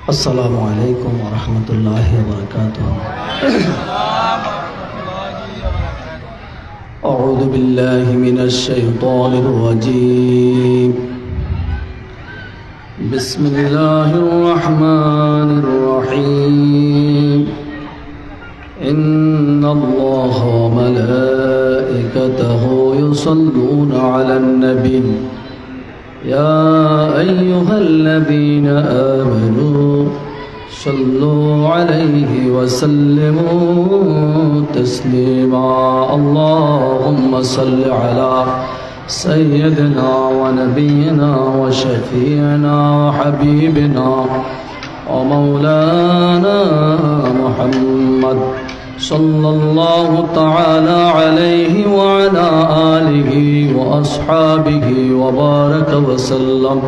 السلام عليكم ورحمة الله وبركاته. أعوذ بالله من الشيطان الرجيم. بسم الله الرحمن الرحيم. إن الله وملائكته يصلون على النبي يا أيها الذين آمنوا صلوا عليه وسلموا تسليما. اللهم صل على سيدنا ونبينا وشفيعنا وحبيبنا ومولانا محمد صلى الله تعالى عليه وعلى آله وأصحابه وبارك وسلم.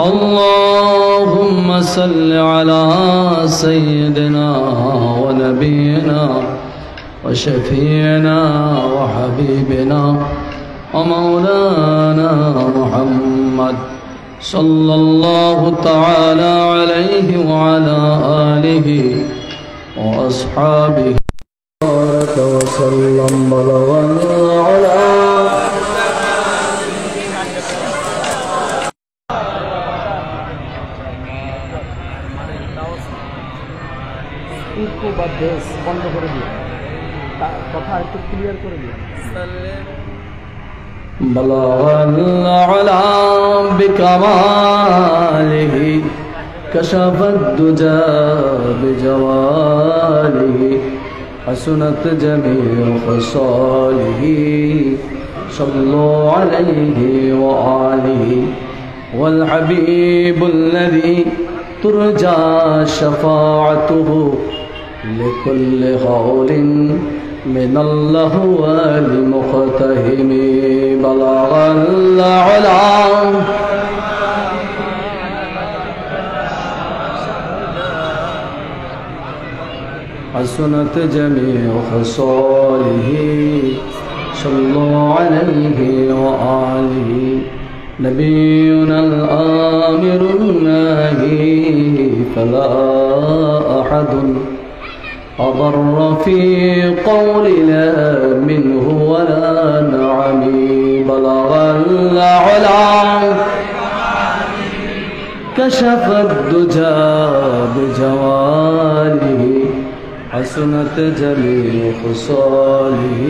اللهم صل على سيدنا ونبينا وشفيعنا وحبيبنا ومولانا محمد صلى الله تعالى عليه وعلى آله وأصحابه بارك وسلم. بلغنا على বন্ধ করে দিন, কথা একটু ক্লিয়ার করে দিন। بلغنا على بكماله كشف الدجى بجواله حسنت جميع خصاله صلوا عليه وآله. والحبيب الذي ترجى شفاعته لكل قول من الله والمقتهم. بلغ العلا حسنت جميع خصاله صلوا عليه وآله. نبينا الآمر الناهي فلا أحد أضر في قول لا منه ولا نعم. بلغ العلا كشف الدجى بجواله حسنت جميع خصاله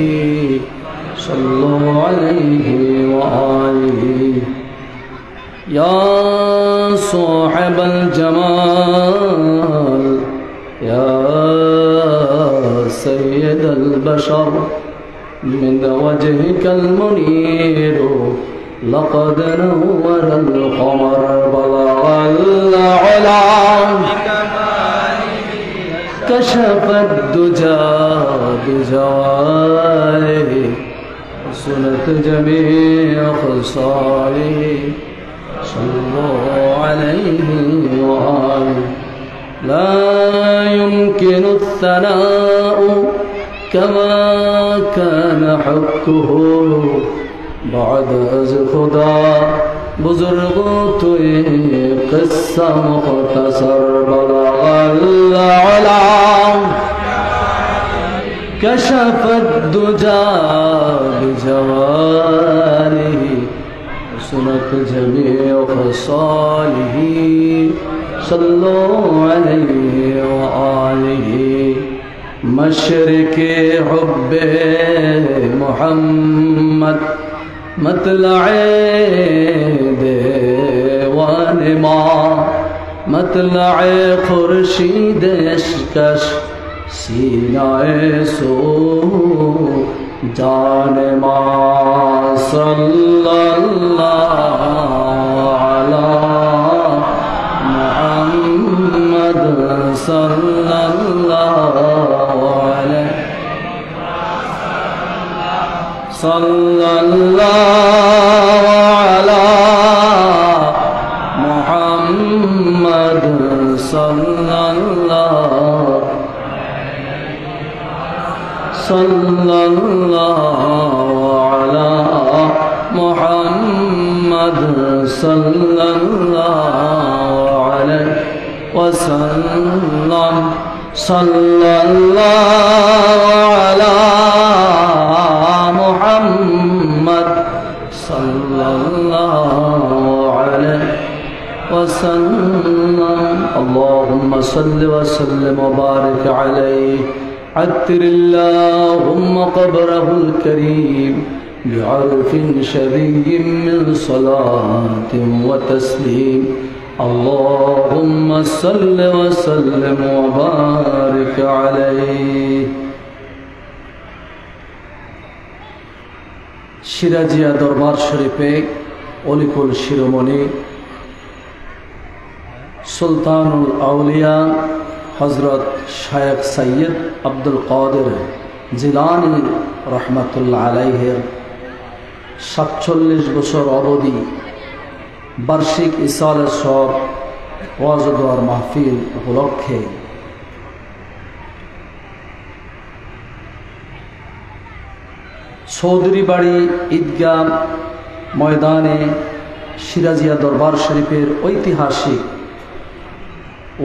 صلوا عليه وآله. يا صاحب الجمال يا سيد البشر من وجهك المنير لقد نور القمر. بلغ العلا كشف الدجى بجواله حسنت جميع خصاله صلوا عليه وآله. لا يمكن الثناء كما كان حقه بعد از خدا بزرگ توی قصہ مختصر. بلغ العلا كشف الدجى بجواله حسنت جميع خصاله صلوا عليه وآله. مشرق حب محمد مطلع دیوان ما مطلع خورشید اشکش سینہ سو جان ما. صلی اللہ علی محمد صلی اللہ علیہ صلی اللہ علی محمد صلی اللہ صلی اللہ علی محمد صلی اللہ علیہ وسلم صلى الله على محمد صلى الله عليه وسلم اللهم صل وسلم وبارك عليه عطر اللهم قبره الكريم بعرف شديد من صلاة وتسليم اللهم صل وسلم وبارك عليه সিরাজিয়া দরবার শরীফে অলিকুল শিরোমণি সুলতানুল আউলিয়া হযরত শায়খ সৈয়দ আব্দুল কাদের জিলানী রহমাতুল্লাহ আলাইহির ৪৭ বছর অবধি বার্ষিক ইসালে সব ওয়াজ ও দোয়ার মাহফিল উপলক্ষে চৌধুরী বাড়ি ঈদগাহ ময়দানে সিরাজিয়া দরবার শরীফের ঐতিহাসিক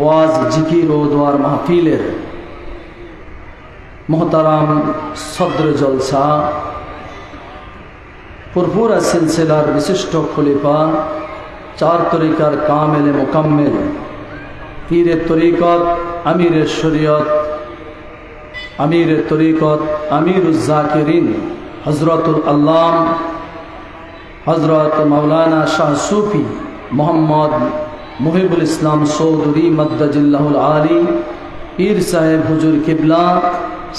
ওয়াজ জিকির ও দোয়ার মাহফিলের মোহতারাম সদর জলসা পুরপুরা সিলসিলার বিশিষ্ট খলিফা চার তরিকার কামেলে মোকাম্মেল পীরে তরিকত আমিরের শরীয়ত আমিরের তরিকত আমিরুজ জাকিরিন হজরতুল আল্লাম হজরত মৌলানা শাহ সুফি মোহাম্মদ মুহিবুল ইসলাম চৌধুরী মদ্দাজিল্লাহুল আলী পীর সাহেব হুজুর কিবলা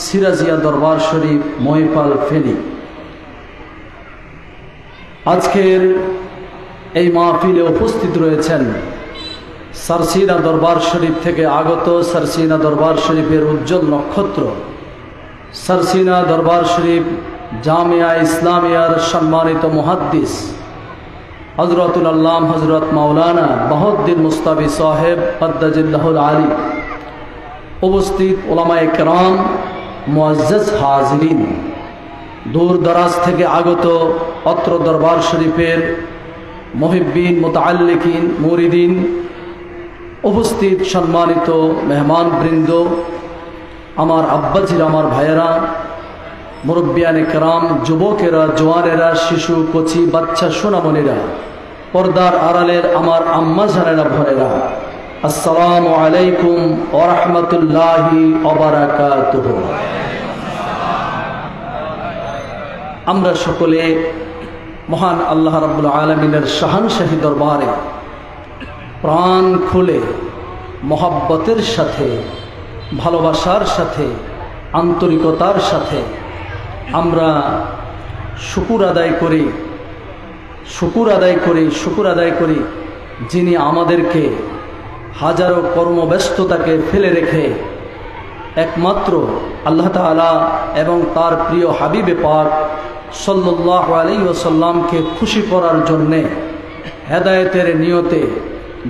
সিরাজিয়া দরবার শরীফ মহিপাল ফেনী আজকের এই মাহফিলে উপস্থিত রয়েছেন সারসিনা দরবার শরীফ থেকে আগত সারসিনা দরবার শরীফের উজ্জ্বল নক্ষত্র সারসিনা দরবার শরীফ জামিয়া ইসলামিয়ার সম্মানিত মুহাদ্দিস হজরতুল আল্লাম হজরত মাওলানা বাহাউদ্দিন মুস্তাফি সাহেব মদ্দাজিল্লাহুল আলী উপস্থিত ওলামায়ে কেরাম মুআজ্জাজ হাজিরিন দূর দরাজ থেকে আগত অত্র দরবার শরীফের মুহিব্বিন মুতাআল্লিকিন মুরিদিন উপস্থিত সম্মানিত মেহমান বৃন্দ আমার আব্বাজির আমার ভাইয়েরা মুরব্বিয়ানে কেরাম যুবকেরা জওয়ানেরা শিশু কচি বাচ্চা সোনামণিরা পর্দার আড়ালের আমার আম্মা জানেরা ভরেরা আসসালামু আলাইকুম ওয়া রাহমাতুল্লাহি ওয়া বারাকাতুহু। আমরা সকলে মহান আল্লাহ রাব্বুল আলামিনের শাহানশাহী দরবারে প্রাণ খুলে মহব্বতের সাথে ভালোবাসার সাথে আন্তরিকতার সাথে আমরা শুকুর আদায় করি যিনি আমাদেরকে হাজারো কর্মব্যস্ততাকে ফেলে রেখে একমাত্র আল্লাহ তাআলা এবং তার প্রিয় হাবিবে পাক সাল্লাল্লাহু আলাইহি ওয়াসাল্লামকে খুশি করার জন্যে হেদায়েতের নিয়তে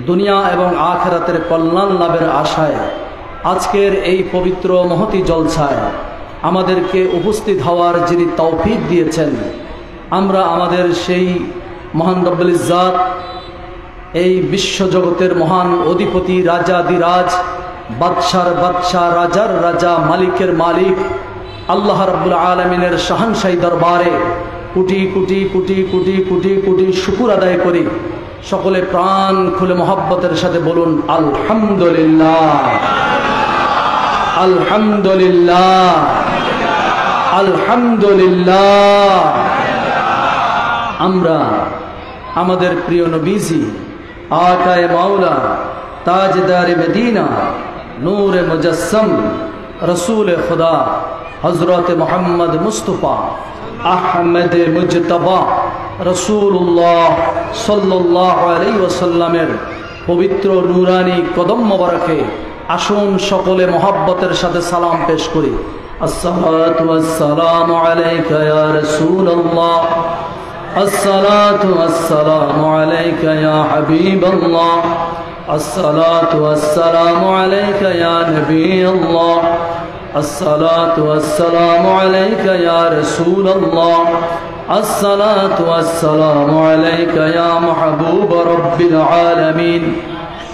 দুনিয়া এবং আখিরাতের কল্যাণ লাভের আশায় আজকের এই পবিত্র মহতি জলসায় আমাদেরকে উপস্থিত হওয়ার যিনি তৌফিক দিয়েছেন আমরা আমাদের সেই মহান রব্বুল ইজ্জাত এই বিশ্বজগতের মহান অধিপতি রাজাদিরাজ বাদশার বাদশাহ রাজার রাজা মালিকের মালিক আল্লাহ রাব্বুল আলামিনের শাহানশাহী দরবারে কোটি কোটি কোটি কোটি কোটি কোটি শুকর আদায় করি। সকলে প্রাণ খুলে মহব্বতের সাথে বলুন আলহামদুলিল্লাহ আলহামদুলিল্লাহ আলহামদুলিল্লাহ। আমরা আমাদের প্রিয় নবীজি আকায়ে মাওলা তাজদার মদিনা নূরে মুজাসসম রসুল খুদা হযরত মুহাম্মদ মুস্তাফা আহমদ মুজতবা রসুল্লাহ সাল্লাল্লাহু আলাইহি ওয়াসাল্লামের পবিত্র নূরানি কদম মোবারকে আসুন সকলে মহব্বতের সাথে সালাম পেশ করি। আসসালাতু ওয়াসসালামু আলাইকা ইয়া রাসূলুল্লাহ আসসালাতু ওয়াসসালামু আলাইকা ইয়া হাবিবাল্লাহ আসসালাতু ওয়াসসালামু আলাইকা ইয়া নবিয়াল্লাহ আসসালাতু ওয়াসসালামু আলাইকা ইয়া রাসূলুল্লাহ আসসালাতু ওয়াসসালামু আলাইকা ইয়া মাহবুব রাব্বিল আলামিন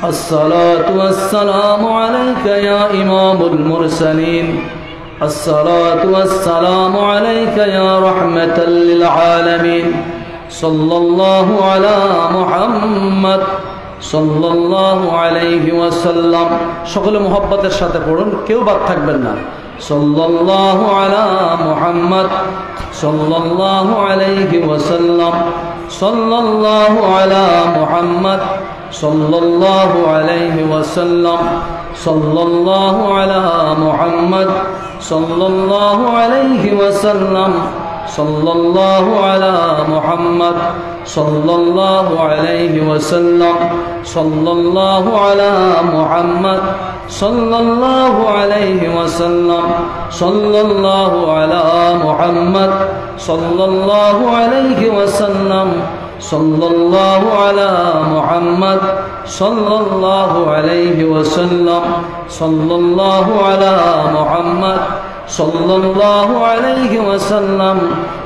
الصلاة والسلام عليك يا إمام المرسلين الصلاة والسلام عليك يا رحمة للعالمين صلى الله على محمد صلى الله عليه وسلم সকলে মোহাব্বতের সাথে পড়ুন কেউ বাদ থাকবেন না صلى الله على محمد صلى الله عليه وسلم صلى الله على محمد صلى الله عليه وسلم صلى الله على محمد صلى الله عليه وسلم صلى الله على محمد صلى الله عليه وسلم صلى الله على محمد صلى الله عليه وسلم صلى الله على محمد صلى الله عليه وسلم صلى الله على محمد صلى الله عليه وسلم صلى الله على محمد صلى الله عليه وسلم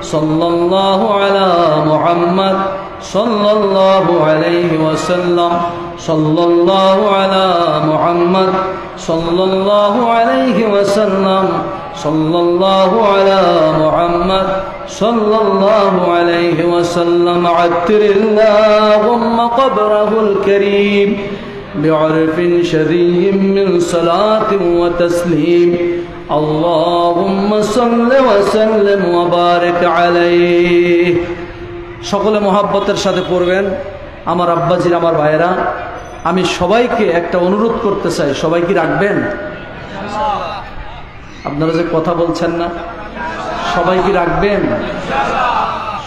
صلى الله على محمد صلى الله عليه وسلم صلى الله على محمد صلى الله عليه وسلم صلى الله على محمد صلى الله عليه وسلم عطر اللهم قبره الكريم بعرف شري من صلاة وتسليم اللهم صل وسلم وبارك عليه সকলে মোহাব্বতের সাথে পড়বেন আমার আব্বাজির আমার ভাইরা আমি সবাইকে একটা অনুরোধ করতে চাই সবাই কি রাখবেন আপনারা যে কথা বলছেন না সবাই কি রাখবেন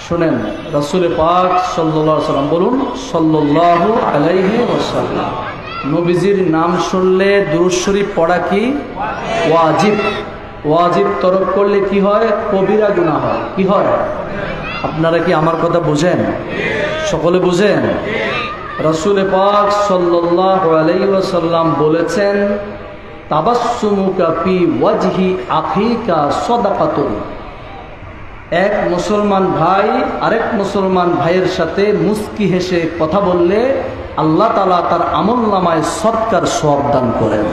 শুনেন রাসূল পাক সাল্লাল্লাহু আলাইহি ওয়াসাল্লাম বলুন সাল্লাল্লাহু আলাইহি ওয়াসাল্লাম নবীজির নাম শুনলে দুরূদ শরীফ পড়া কি ওয়াজিব ওয়াজিব তরক করলে কি হয় কবিরা গুনাহ হয় কি হয় আপনারা কি আমার কথা বুঝেন সকলে বুঝেন রাসূল পাক সাল্লাল্লাহু আলাইহি ওয়াসাল্লাম বলেছেন তাবাসসুমুকা ফি ওয়াজহি আখিকা সাদাকাতুন এক মুসলমান ভাই আরেক মুসলমান ভাইয়ের সাথে মুস্কি হেসে কথা বললে আল্লাহ তাআলা তার আমলনামায় সদকার সওয়াব দান করেন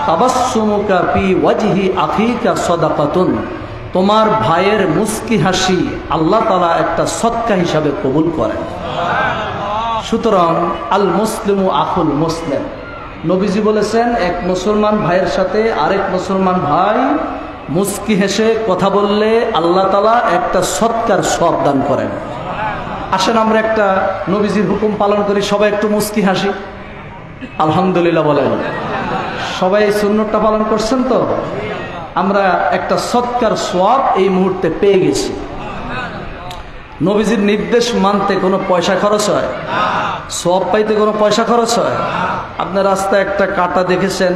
তাবাসসুমুকা ফি ওয়াজহি আখিকা সাদাকাতুন তোমার ভাইয়ের মুস্কি হাসি আল্লাহ তাআলা একটা সদকা হিসাবে কবুল করেন সুতরাং আল মুসলিমু আখুল মুসলিম নবীজি বলেছেন এক মুসলমান ভাইয়ের সাথে আরেক মুসলমান ভাই মুস্কি হেসে কথা বললে আল্লাহ তাআলা একটা সদকার সওয়াব দান করেন আসেন আমরা একটা নবীজির হুকুম পালন করি সবাই একটু মুস্কি হাসি আলহামদুলিল্লাহ বলেন সবাই সুন্নতটা পালন করছেন তো আমরা একটা সদকার সওয়াব এই মুহূর্তে পেয়ে গেছি নবীজির নির্দেশ মানতে কোনো পয়সা খরচ হয় সওয়াব পাইতে কোনো পয়সা খরচ হয় আপনার রাস্তায় একটা কাঁটা দেখেছেন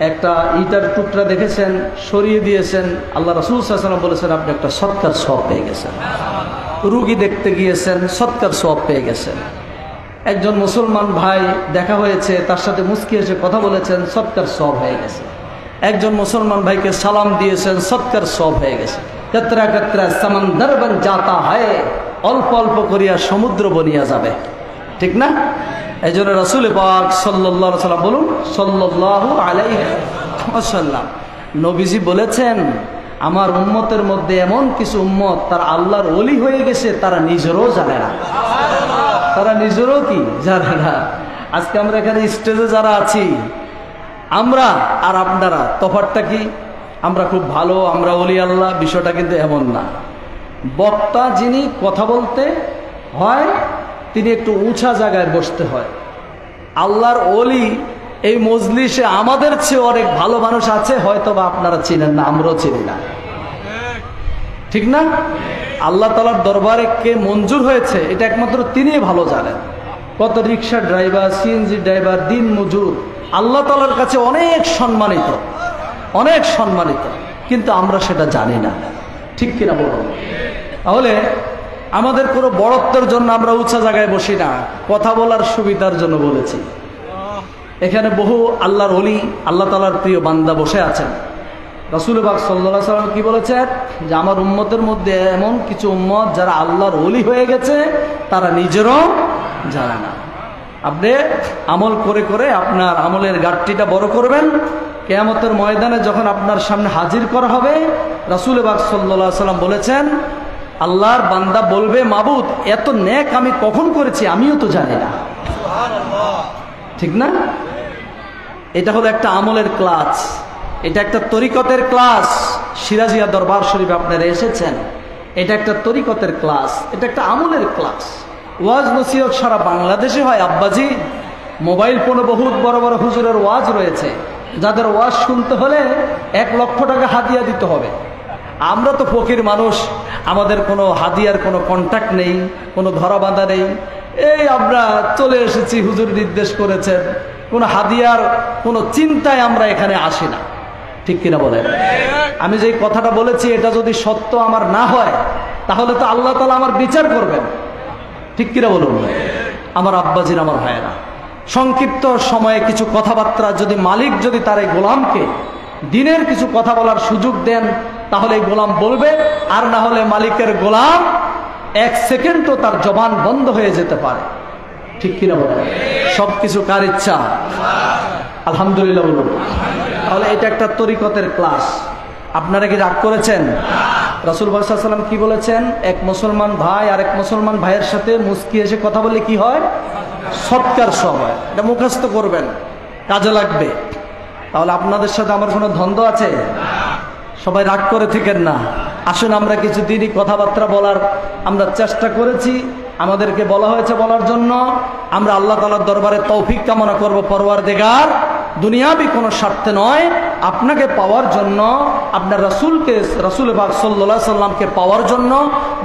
একটা ইটার টুকরা দেখেছেন সরিয়ে দিয়েছেন আল্লাহ রাসূল সাল্লাল্লাহু আলাইহি ওয়াসাল্লাম বলেছেন আপনি একটা সদকার সওয়াব পেয়ে গেছেন রোগী দেখতে গিয়েছেন সদকার সওয়াব পেয়ে গেছেন একজন মুসলমান ভাই দেখা হয়েছে তার সাথে মুস্কি হেসে কথা বলেছেন সদকার সওয়াব হয়ে গেছে একজন মুসলমান ভাইকে সালাম দিয়েছেন সদকার সওয়াব হয়ে গেছে কতরা কতরা সমন্দর বন যাতা হয় অল্প অল্প করিয়া সমুদ্র বনিয়া যাবে ঠিক না এইজন্য রাসূল পাক সাল্লাল্লাহু আলাইহি ওয়াসাল্লাম বলুন সাল্লাল্লাহু আলাইহি ওয়াসাল্লাম নবীজি বলেছেন আমার উম্মতের মধ্যে এমন কিছু উম্মত তার আল্লাহর ওলি হয়ে গেছে তারা নিজেরও জানে না তারা নিজেরও কি জানে না আজকে আমরা এখানে স্টেজে যারা আছি আমরা আর আপনারা তফাৎটা কি আমরা খুব ভালো আমরা ওলি আল্লাহ বিষয়টা কিন্তু এমন না বক্তা যিনি কথা বলতে হয় তিনি একটু উঁচা জায়গায় বসতে হয় আল্লাহর ওলি এই মজলিসে আমাদের চেয়ে অনেক ভালো মানুষ আছে হয়তো বা আপনারা চিনেন না আমরাও চিনি না ঠিক না আল্লাহ তাআলার দরবারে কে মঞ্জুর হয়েছে এটা একমাত্র তিনিই ভালো জানেন কত রিক্সা ড্রাইভার সিএনজি ড্রাইভার দিন মজুর আল্লাহ তাআলার কাছে অনেক সম্মানিত কিন্তু আমরা সেটা জানি না ঠিক কিনা বলুন তাহলে আমাদের কোনো বড়ত্বের জন্য আমরা উঁচা জায়গায় বসি না কথা বলার সুবিধার জন্য বলেছি এখানে বহু আল্লাহর ওলি আল্লাহ তাআলার প্রিয় বান্দা বসে আছেন রাসূল পাক সাল্লাল্লাহু আলাইহি ওয়াসাল্লাম কি বলেছেন যে আমার উম্মতের মধ্যে এমন কিছু উম্মত যারা আল্লাহর ওলি হয়ে গেছে তারা নিজেরও জানে না আপনি আমল করে করে আপনার আমলের গাঁটটিটা বড় করবেন। কিয়ামতের ময়দানে যখন আপনার সামনে হাজির করা হবে, রাসূল পাক সাল্লাল্লাহু আলাইহি সাল্লাম বলেছেন, আল্লাহর বান্দা বলবে, মাবুদ এত নেক আমি কখন করেছি আমিও তো জানি না। ঠিক না? এটা হলো একটা আমলের ক্লাস, এটা একটা তরিকতের ক্লাস। সিরাজিয়া দরবার শরীফে আপনারা এসেছেন, এটা একটা তরিকতের ক্লাস, এটা একটা আমলের ক্লাস। ওয়াজ নসিহত সারা বাংলাদেশে হয় আব্বাজি। মোবাইল ফোনে বহুত বড় বড় হুজুরের ওয়াজ রয়েছে, যাদের ওয়াজ শুনতে হলে 1 লক্ষ টাকা হাদিয়া দিতে হবে। আমরা তো ফকির মানুষ, আমাদের কোনো হাদিয়ার কোনো কন্ট্যাক্ট নেই, কোনো ধরা বাঁধা নেই। এই আমরা চলে এসেছি, হুজুর নির্দেশ করেছেন, কোনো হাদিয়ার কোনো চিন্তায় আমরা এখানে আসি না। ঠিক কিনা বলেন? আমি যে কথাটা বলেছি এটা যদি সত্য আমার না হয়, তাহলে তো আল্লাহ তাআলা আমার বিচার করবেন। ঠিক কিনা বলুন আমার আব্বাজির, আমার ভাইয়েরা। সংক্ষিপ্ত সময়ে কিছু কথাবার্তা যদি মালিক যদি তার এই গোলামকে দিনের কিছু কথা বলার সুযোগ দেন, তাহলে এই গোলাম বলবে, আর না হলে মালিকের গোলাম 1 সেকেন্ডও তার জবান বন্ধ হয়ে যেতে পারে। ঠিক কিনা বলেন? সবকিছু কার ইচ্ছা? আলহামদুলিল্লাহ বলুন। তাহলে এটা একটা তরিকতের ক্লাস। আপনারা কি রাগ করেছেন? রাসূল সাল্লাল্লাহু আলাইহি ওয়াসাল্লাম কি বলেছেন? এক মুসলমান ভাই আরেক মুসলমান ভাইয়ের সাথে মুস্কি এসে কথা বললে কি হয়? সৎকার সব হয়। এটা মুখস্থ করবেন, কাজে লাগবে। তাহলে আপনাদের সাথে আমার কোনো দ্বন্দ্ব আছে? সবাই রাগ করে থাকেন না। আসুন আমরা কিছু দিনই কথাবার্তা বলার আমরা চেষ্টা করেছি, আমাদেরকে বলা হয়েছে বলার জন্য। আমরা আল্লাহ তাআলার দরবারে তৌফিক কামনা করব। পরওয়ারদিগার, দুনিয়াবি কোনো স্বার্থে নয়, আপনাকে পাওয়ার জন্য, আপনার রাসূলকে, রাসূল পাক সাল্লাল্লাহু আলাইহি সাল্লামকে পাওয়ার জন্য,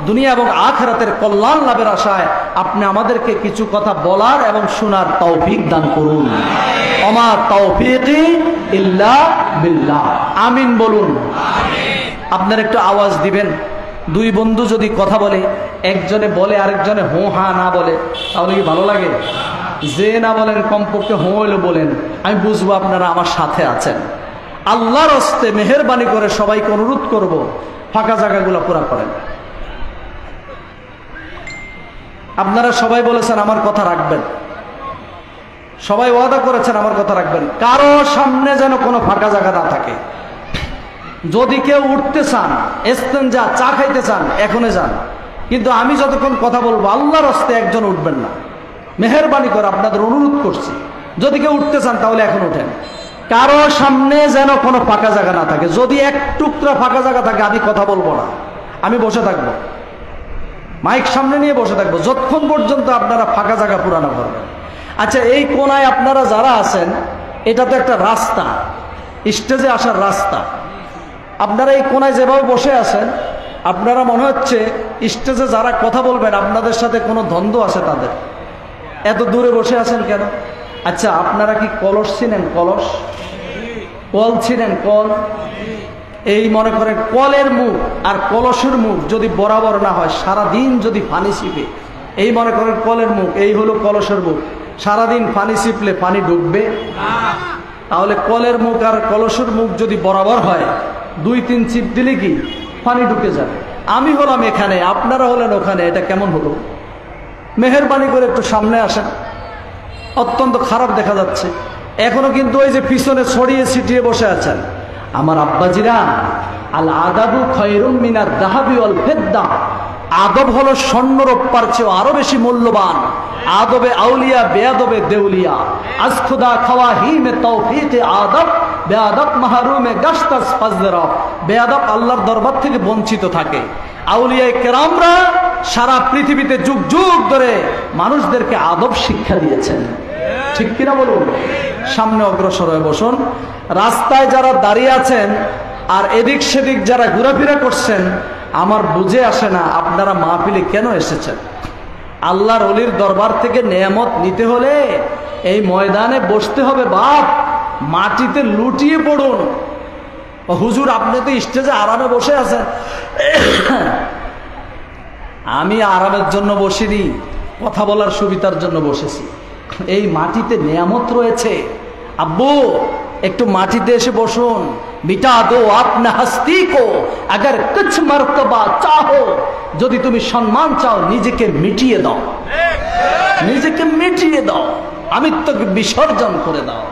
দুনিয়া এবং আখিরাতের কল্যাণ লাভের আশায় আপনি আমাদেরকে কিছু কথা বলার এবং শোনার তৌফিক দান করুন। ওমা তৌফিকি ইল্লা বিল্লাহ। আমিন বলুন। আপনার একটু আওয়াজ দিবেন। 2 বন্ধু যদি কথা বলে, একজনে বলে আরেকজনে হো হা না বলে, তাহলে কি ভালো লাগে? যে না বলেন কমপক্ষে হো হইলে বলেন, আমি বুঝবো আপনারা আমার সাথে আছেন। আল্লাহর হস্তে মেহেরবানি করে সবাইকে অনুরোধ করব, ফাঁকা জায়গাগুলো পুরা করেন। আপনারা সবাই বলেছেন আমার কথা রাখবেন, সবাই ওয়াদা করেছেন আমার কথা রাখবেন। কারো সামনে যেন কোনো ফাঁকা জায়গা না থাকে। যদি কেউ উঠতে চান, ইস্তেঞ্জা চা খাইতে চান, এখনই যান। কিন্তু আমি যতক্ষণ কথা বলবো আল্লাহর হস্তে একজন উঠবেন না। মেহেরবানি করে আপনাদের অনুরোধ করছি, যদি কেউ উঠতে চান তাহলে এখন উঠেন। কারো সামনে যেন কোনো ফাঁকা জায়গা না থাকে। যদি এক টুকরা ফাঁকা জায়গা থাকে আমি কথা বলবো না, আমি বসে থাকবো, মাইক সামনে নিয়ে বসে থাকবো যতক্ষণ পর্যন্ত আপনারা ফাঁকা জায়গা পুরানো করবেন। আচ্ছা, এই কোনায় আপনারা যারা আছেন, এটা তো একটা রাস্তা, স্টেজে আসার রাস্তা। আপনারা এই কোনায় যেভাবে বসে আছেন, আপনারা মনে হচ্ছে স্টেজে যারা কথা বলবেন আপনাদের সাথে কোনো দ্বন্দ্ব আছে তাদের। এত দূরে বসে আছেন কেন? আচ্ছা, আপনারা কি কলস চিনেন? কলস, কল চিনেন? কল, এই মনে করেন কলের মুখ আর কলসের মুখ যদি বরাবর না হয়, সারাদিন যদি পানি ছিপে, এই মনে করেন কলের মুখ, এই হলো কলসের মুখ, সারাদিন পানি ছিপলে পানি ঢুকবে? তাহলে কলের মুখ আর কলসের মুখ যদি বরাবর হয়, 2-3 ছিপ দিলে কি পানি ঢুকে যাবে। আমি হলাম এখানে, আপনারা হলেন ওখানে, এটা কেমন হলো? মেহেরবানি করে একটু সামনে আসেন। অত্যন্ত খারাপ দেখা যাচ্ছে এখনো, কিন্তু ওই যে পিছনে ছড়িয়ে ছিটিয়ে বসে আছেন। আমার আব্বাজিরা, আল আদাবু খায়রুম মিনাদ যাহাবি ওয়াল ফিদ্দা। আদব হলো স্বর্ণ রূপার চেয়ে আরো বেশি মূল্যবান। আদবে আউলিয়া বেয়াদবে দেউলিয়া, আজ খুদা খাওয়া হি মে তৌফিকে আদব, বেয়াদব মাহরুমে গাশতাস ফাজরা। বেয়াদব আল্লাহর দরবার থেকে বঞ্চিত থাকে। আউলিয়া কেরামরা সারা পৃথিবীতে যুগ যুগ ধরে মানুষদেরকে আদব শিক্ষা দিয়েছেন। ঠিক কিনা বলুন? সামনে অগ্রসর হয়ে বসুন। রাস্তায় যারা দাঁড়িয়ে আছেন আর এদিক সেদিক যারা ঘোরাফেরা করছেন, আমার বুঝে আসে না আপনারা মাহফিলে কেন এসেছেন। আল্লাহর ওলির দরবার থেকে নেয়ামত নিতে হলে এই ময়দানে বসতে হবে বাপ, মাটিতে লুটিয়ে পড়ুন। হুজুর আপনি তো স্টেজে আরামে বসে আছেন। আমি আরামের জন্য বসিনি, কথা বলার সুবিধার জন্য বসেছি। এই মাটিতে নেয়ামত রয়েছে। আব্বু একটু মাটিতে এসে বসুন। মিটা দো আপনা হস্তি কো, আগার কুছ মর্তবা চাহো, যদি তুমি সম্মান চাও নিজেকে মিটিয়ে দাও। নিজেকে মিটিয়ে দাও, আমিত্বকে বিসর্জন করে দাও।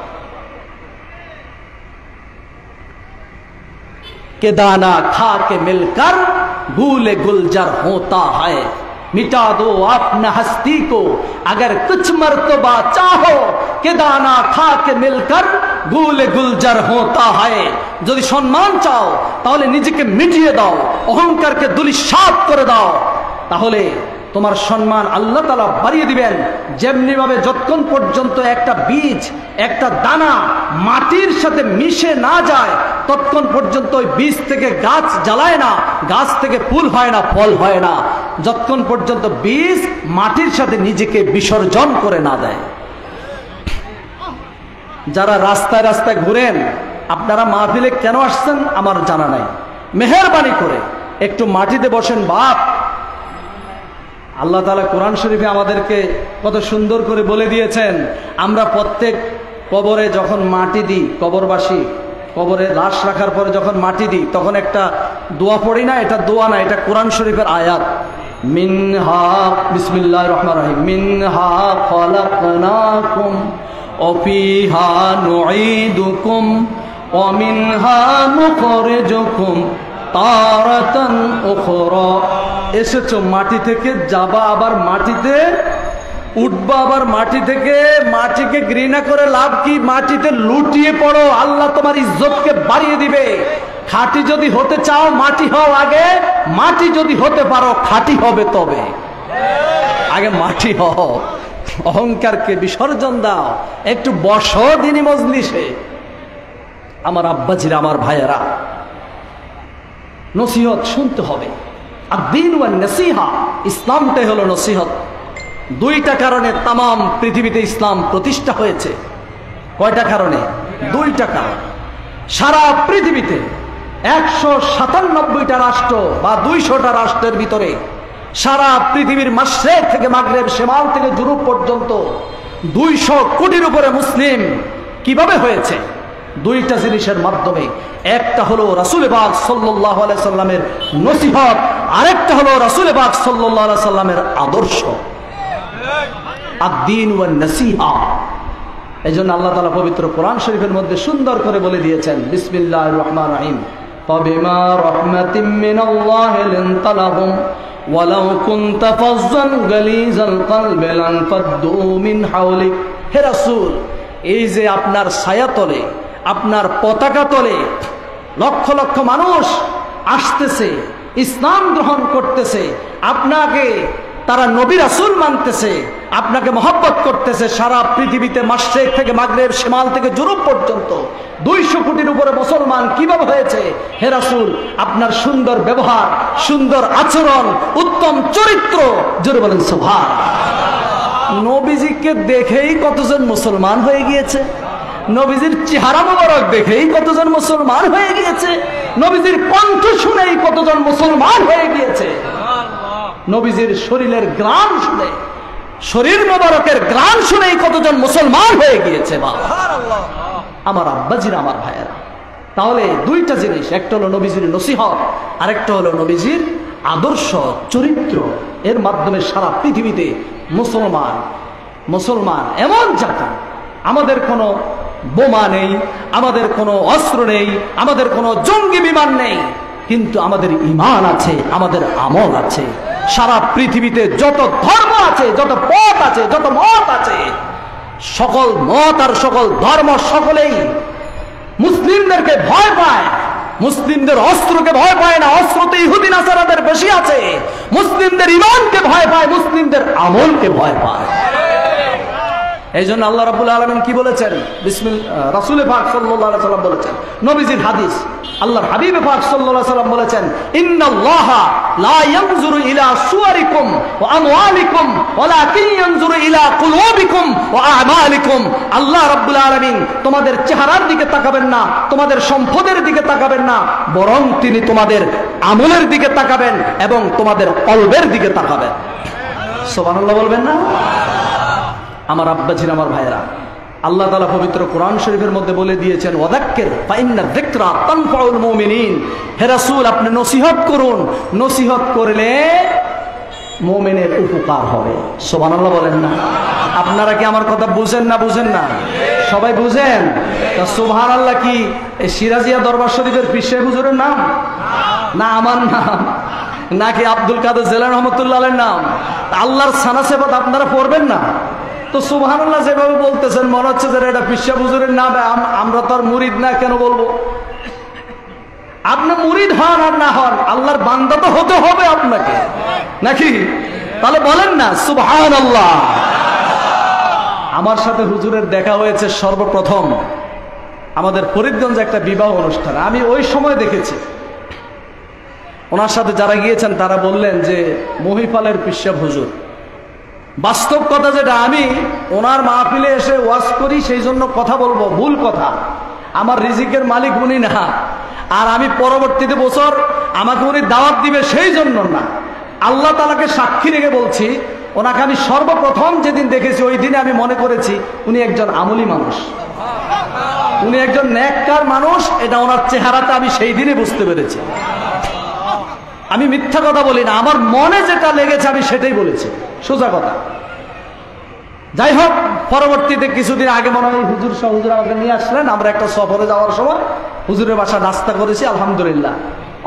के दाना खा के मिलकर भूले गुलजार होता है, मिटा दो अपना हस्ती को अगर कुछ मर्तबा चाहो, के दाना खा के मिलकर भूले गुलजार होता है। যদি সম্মান চাও তাহলে নিজেকে মিটিয়ে দাও, অহংকারকে ধূলিসাৎ করে দাও, তাহলে তোমার সম্মান আল্লাহ তাআলা বাড়িয়ে দিবেন। যেমনি ভাবে যতক্ষণ পর্যন্ত একটা বীজ, একটা দানা মাটির সাথে মিশে না যায় ততক্ষণ পর্যন্ত ওই বীজ থেকে গাছ জ্বালায় না, গাছ থেকে ফুল হয় না, ফল হয় না, যতক্ষণ পর্যন্ত বীজ মাটির সাথে নিজেকে বিসর্জন করে না দেয়। যারা রাস্তায় রাস্তায় ঘুরেন, আপনারা মাহফিলে কেন আসছেন আমার জানা নাই, মেহেরবানি করে একটু মাটিতে বসেন বাপ। আল্লাহ তাআলা কোরআন শরীফে আমাদেরকে কত সুন্দর করে বলে দিয়েছেন, আমরা প্রত্যেক কবরে যখন মাটি দিই, কবরবাসী কবরে লাশ রাখার পরে যখন মাটি দিই তখন একটা দোয়া পড়ি না? এটা দোয়া না, এটা কোরআন শরীফের আয়াত। মিনহা বিসমিল্লাহির রহমানির রহিম, মিনহা খলাকনাকুম ওয়া ফিহা নুঈদুকুম ওয়া মিনহা নুখরিজুকুম তারাতান উখরা। এসেছো মাটি থেকে, যাবা আবার মাটিতে, উঠবা আবার মাটি থেকে। মাটিকে ঘৃণা করে লাভ কি? মাটিতে লুটিয়ে পড়ো, আল্লাহ তোমার ইজ্জতকে বাড়িয়ে দিবে। খাঁটি যদি হতে চাও মাটি হও আগে, মাটি যদি হতে পারো খাঁটি হবে তবে। আগে মাটি হও, অহংকারকে বিসর্জন দাও, একটু বসো দিনী মজলিসে। আমার আব্বাজিরা, আমার ভাইয়েরা, নসিহত শুনতে হবে। আদ-দীন ওয়ান নসিহা, ইসলামটাই হলো নসিহত। দুইটা কারণে তামাম পৃথিবীতে ইসলাম প্রতিষ্ঠা হয়েছে। কয়টা কারণে? দুইটা কারণ। সারা পৃথিবীতে 197টা রাষ্ট্র বা 200টা রাষ্ট্রের ভিতরে সারা পৃথিবীর মাশরিক থেকে মাগরিব, শিমাল থেকে জুনুব পর্যন্ত 200 কোটির উপরে মুসলিম কিভাবে হয়েছে? দুইটা জিনিসের মাধ্যমে। একটা হলো রাসূল পাক সাল্লাল্লাহু আলাইহি সাল্লামের নসিহত, আরেকটা হলো রাসূল পাক সাল্লাল্লাহু আলাইহি সাল্লামের আদর্শ। আদ-দীন ওয়ান নসিহা। এজন্য আল্লাহ তাআলা পবিত্র কোরআন শরীফের মধ্যে সুন্দর করে বলে দিয়েছেন, বিসমিল্লাহির রহমানির রহিম, ফাবিমা রাহমাতিম মিনাল্লাহি লিনতা লাহুম ওয়ালাউ কুনতা ফাজ্জান গালিজাল কলবি লানফাদ্দু মিন হাওলিক। হে রাসূল, এই যে আপনার ছায়াতলে, আপনার পতাকা তলে লক্ষ লক্ষ মানুষ আসতেছে, ইসলাম গ্রহণ করতেছে, আপনাকে তারা নবী রাসূল মানতেছে, আপনাকে মহব্বত করতেছে। সারা পৃথিবীতে মাশরিক থেকে মাগরিব, শিমাল থেকে জুনুব পর্যন্ত 200 কোটির উপরে মুসলমান কিভাবে হয়েছে? হে রাসূল, আপনার সুন্দর ব্যবহার, সুন্দর আচরণ, উত্তম চরিত্র, জোরে বলেন সুবহানাল্লাহ। নবীজিকে দেখেই কতজন মুসলমান হয়ে গিয়েছে, নবীজির চেহারা মোবারক দেখেই কতজন মুসলমান হয়ে গিয়েছে, নবীজির কণ্ঠ শুনেই কতজন মুসলমান হয়ে গিয়েছে, নবীজির শরীরের গ্রাম শুনে, শরীর মোবারকের গ্রাম শুনেই কতজন মুসলমান হয়ে গিয়েছে। আমার আব্বাজিরা, আমার ভাইয়েরা, তাহলে দুইটা জিনিস, একটা হলো নবীজির নসিহত, আরেকটা হলো নবীজির আদর্শ চরিত্র। এর মাধ্যমে সারা পৃথিবীতে মুসলমান এমন জাতি, আমাদের কোনো বোমা নেই, আমাদের কোনো অস্ত্র নেই, আমাদের কোনো জঙ্গি বিমান নেই, কিন্তু আমাদের ঈমান আছে, আমাদের আমল আছে। সারা পৃথিবীতে যত ধর্ম আছে, যত পথ আছে, যত মত আছে, সকল মত আর সকল ধর্ম সকলেই মুসলিমদেরকে ভয় পায়। মুসলিমদের অস্ত্রকে ভয় পায় না, অস্ত্রতে ইহুদি নাসারাদের বেশি আছে। মুসলিমদের ঈমানকে ভয় পায়, মুসলিমদের আমলকে ভয় পায়। এই জন্য আল্লাহ রাব্বুল আলামিন কি বলেছেন? রাসূল পাক সাল্লাল্লাহু আলাইহি সাল্লাম বলেছেন, নবীজির হাদিস, আল্লাহর হাবিব পাক সাল্লাল্লাহু আলাইহি সাল্লাম বলেছেন, ইন্নাল্লাহা লা ইয়ানজুরু ইলা সুওয়ারিকুম ওয়া আমওয়ালিকুম ওয়ালাকিন ইয়ানজুরু ইলা কুলুবিকুম ওয়া আমালিকুম। আল্লাহ রাব্বুল আলামিন তোমাদের চেহারার দিকে তাকাবেন না, তোমাদের সম্পদের দিকে তাকাবেন না, বরং তিনি তোমাদের আমলের দিকে তাকাবেন এবং তোমাদের কলবের দিকে তাকাবেন। সুবহানাল্লাহ বলবেন না? আমার আব্বাজির, আমার ভাইয়েরা, আল্লাহ তাআলা পবিত্র কোরআন শরীফের মধ্যে বলে দিয়েছেন, ওয়াযাক্কির ফাইন্না যিকরা তানফাউল মুমিনিন। হে রাসূল, আপনি নসিহত করুন, নসিহত করলে মুমিনের উপকার হবে। সুবহানাল্লাহ বলেন না? আপনারা কি আমার কথা বুঝেন না? বুঝেন না? সবাই বুঝেন? তা সুবহানাল্লাহ কি এই সিরাজিয়া দরবার শরীফের পীর সাহেব হুজুরের নাম, না আমার নাম, নাকি আব্দুল কাদের জিলানী রহমাতুল্লাহ আলাইহির নাম? আল্লাহর সানা সেবাত আপনারা পড়বেন না তো? সুবহানাল্লাহ যেভাবে বলতেছেন মনে হচ্ছে যে এটা পীর সাহেব হুজুরের নাম। আমরা তো আর মুরিদ না, কেন বলবো? আপনি মুরিদ হন আর না হন, আল্লাহর বান্দা তো হতে হবে আপনাকে, নাকি? তাহলে বলেন না সুবহানাল্লাহ। আমার সাথে হুজুরের দেখা হয়েছে সর্বপ্রথম আমাদের ফরিদগঞ্জে একটা বিবাহ অনুষ্ঠান। আমি ওই সময় দেখেছি। ওনার সাথে যারা গিয়েছেন তারা বললেন যে মহিফালের পীর সাহেব হুজুর। বাস্তব কথা যেটা, আমি ওনার মাহফিলে এসে ওয়াজ করি সেই জন্য কথা বলবো, ভুল কথা। আমার রিজিকের মালিক উনি না, আর আমি পরবর্তীতে বছর আমাকে উনি দাওয়াত দিবে সেই জন্য না। আল্লাহ তাআলাকে সাক্ষী রেখে বলছি, ওনাকে আমি সর্বপ্রথম যেদিন দেখেছি ওই দিনে আমি মনে করেছি উনি একজন আমলি মানুষ, উনি একজন নেককার মানুষ। এটা ওনার চেহারাতে আমি সেই দিনে বুঝতে পেরেছি। আমি মিথ্যা কথা বলি না, আমার মনে যেটা লেগেছে আমি সেটাই বলেছি, সোজা কথা। যাই হোক, পরবর্তীতে কিছুদিন আগে মনে হয় হুজুর সহ হুজুর আমাকে নিয়ে আসলেন। আমরা একটা সফরে যাওয়ার সময় হুজুরের বাসা নাস্তা করেছি, আলহামদুলিল্লাহ।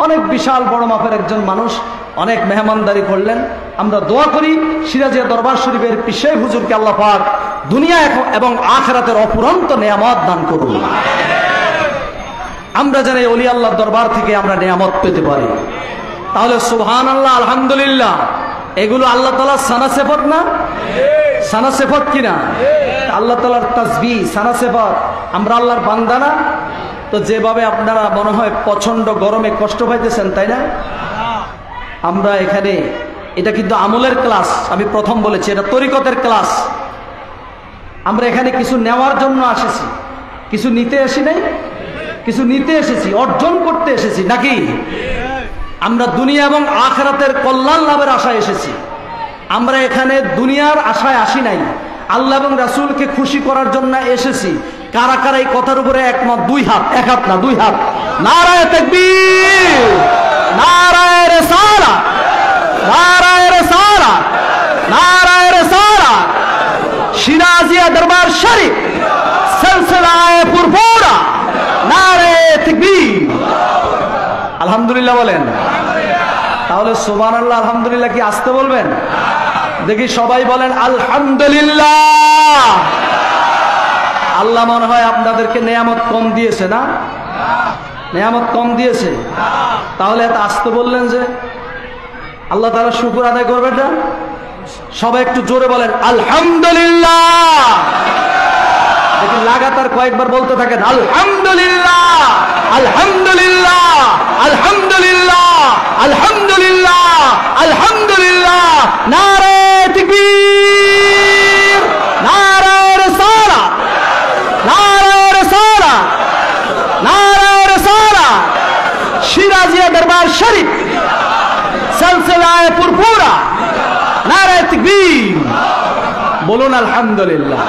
অনেক বিশাল বড় মাপের একজন মানুষ, অনেক মেহমানদারি করলেন। আমরা দোয়া করি সিরাজিয়া দরবার শরীফের পীর সাহেব হুজুরকে আল্লাহ পাক দুনিয়া এবং আখিরাতের অপুরন্ত নেয়ামত দান করুন। আমরা যেন এই ওলি আল্লাহর দরবার থেকে আমরা নেয়ামত পেতে পারি। তাহলে সুবহানাল্লাহ, আলহামদুলিল্লাহ, এগুলো আল্লাহ তাআলার সানা সিফাত না? সানা সিফাত কিনা? আল্লাহ তাআলার তাসবিহ সানা সিফাত। আমরা আল্লাহর বান্দা না? তো যেভাবে আপনারা মনে হয় প্রচন্ড গরমে কষ্ট পাইতেছেন, তাই না? আমরা এখানে, এটা কিন্তু আমলের ক্লাস, আমি প্রথম বলেছি এটা তরিকতের ক্লাস। আমরা এখানে কিছু নেওয়ার জন্য এসেছি, কিছু নিতে আসি নাই, কিছু নিতে এসেছি, অর্জন করতে এসেছি, নাকি? আমরা দুনিয়া এবং আখিরাতের কল্যাণ লাভের আশায় এসেছি। আমরা এখানে দুনিয়ার আশায় আসি নাই, আল্লাহ এবং রাসূলকে খুশি করার জন্য এসেছি। কারা কারা এই কথার উপরে একমত? দুই হাত, এক হাত না, দুই হাত। নারায়ে তাকবীর, নারায়ে রিসালাত, নারায়ে রিসালাত, নারায়ে রিসালাত। সিরাজিয়া দরবার শরীফ সিলসিলায়ে পুরপুরা, নারায়ে তাকবীর। আলহামদুলিল্লাহ বলেন। তাহলে সুবহানাল্লাহ আলহামদুলিল্লাহ কি আসতে বলবেন? দেখি সবাই বলেন আলহামদুলিল্লাহ। আল্লাহ মনে হয় আপনাদেরকে নেয়ামত কম দিয়েছে না? নেয়ামত কম দিয়েছে, তাহলে এত আসতে বললেন যে? আল্লাহ তাআলা শুকর আদায় করবেন না? সবাই একটু জোরে বলেন আলহামদুলিল্লাহ। দেখি লাগাতার কয়েকবার বলতে থাকেন আলহামদুলিল্লাহ, আলহামদুলিল্লাহ, আলহামদুলিল্লাহ, আলহামদুলিল্লাহ, আলহামদুলিল্লাহ। নারায়ে তাকবীর, নারায়ে রিসালাত, নারায়ে রিসালাত, নারায়ে রিসালাত। সিরাজিয়া দরবার শরীফ সিলসিলায়ে পুরপুরা, নারায়ে তাকবীর। বলুন আলহামদুলিল্লাহ।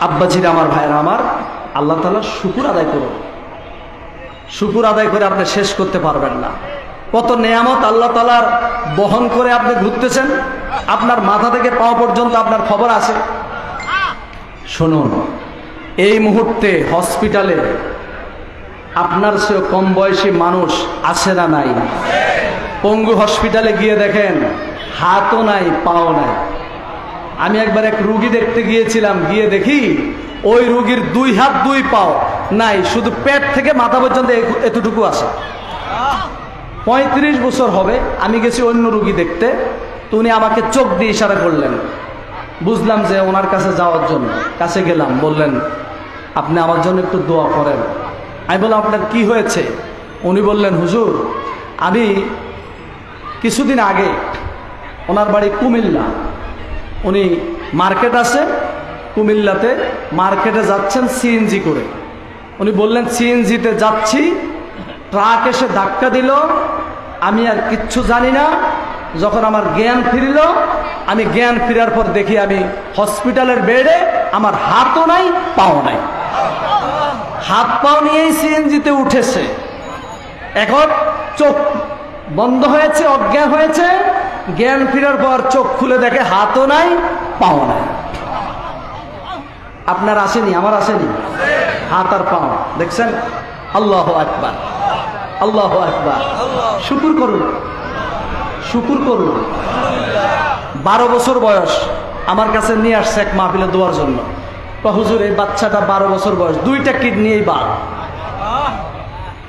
আব্বাজিরা, আমার ভাইরা আমার, আল্লাহ তাআলা শুকর আদায় করুন। শুকর আদায় করে আপনি শেষ করতে পারবেন না। কত নেয়ামত আল্লাহ তাআলার বহন করে আপনি ঘুরতেছেন, আপনার মাথা থেকে পাওয়া পর্যন্ত আপনার খবর আছে। শুনুন, এই মুহূর্তে হসপিটালে আপনার চেয়ে কম বয়সী মানুষ আছে না নাই? পঙ্গু হসপিটালে গিয়ে দেখেন হাতও নাই, পাও নাই। আমি একবার এক রুগী দেখতে গিয়েছিলাম, গিয়ে দেখি ওই রুগীর দুই হাত দুই পাও নাই, শুধু পেট থেকে মাথা পর্যন্ত এতটুকু আছে। 35 বছর হবে। আমি গেছি অন্য রুগী দেখতে, তো উনি আমাকে চোখ দিয়ে ইশারা করলেন। বুঝলাম যে ওনার কাছে যাওয়ার জন্য। কাছে গেলাম, বললেন আপনি আমার জন্য একটু দোয়া করেন। আমি বললাম আপনার কি হয়েছে? উনি বললেন হুজুর, আমি কিছুদিন আগে, ওনার বাড়ি কুমিল্লা, উনি মার্কেট আছে কুমিল্লাতে, মার্কেটে যাচ্ছেন সিএনজি করে। উনি বললেন সিএনজিতে যাচ্ছি, ট্রাক এসে ধাক্কা দিল, আমি আর কিচ্ছু জানি না। যখন আমার জ্ঞান ফিরল, আমি জ্ঞান ফেরার পর দেখি আমি হসপিটালের বেডে, আমার হাতও নাই, পাও নাই। হাত পাও নিয়েই সিএনজিতে উঠেছে। এখন চোখ বন্ধ হয়েছে, অজ্ঞান হয়েছে, জ্ঞান ফেরার পর চোখ খুলে দেখে হাতও নাই পাও নাই। আপনার আসেনি, আমার আসেনি, হাত আর পাও দেখছেন। আল্লাহু আকবার, আল্লাহু আকবার। শুকর করুন, শুকর করুন। 12 বছর বয়স আমার কাছে নিয়ে আসছে এক মাহফিলে দোয়ার জন্য। হুজুর এই বাচ্চাটা 12 বছর বয়স, 2টা কিডনি বাদ,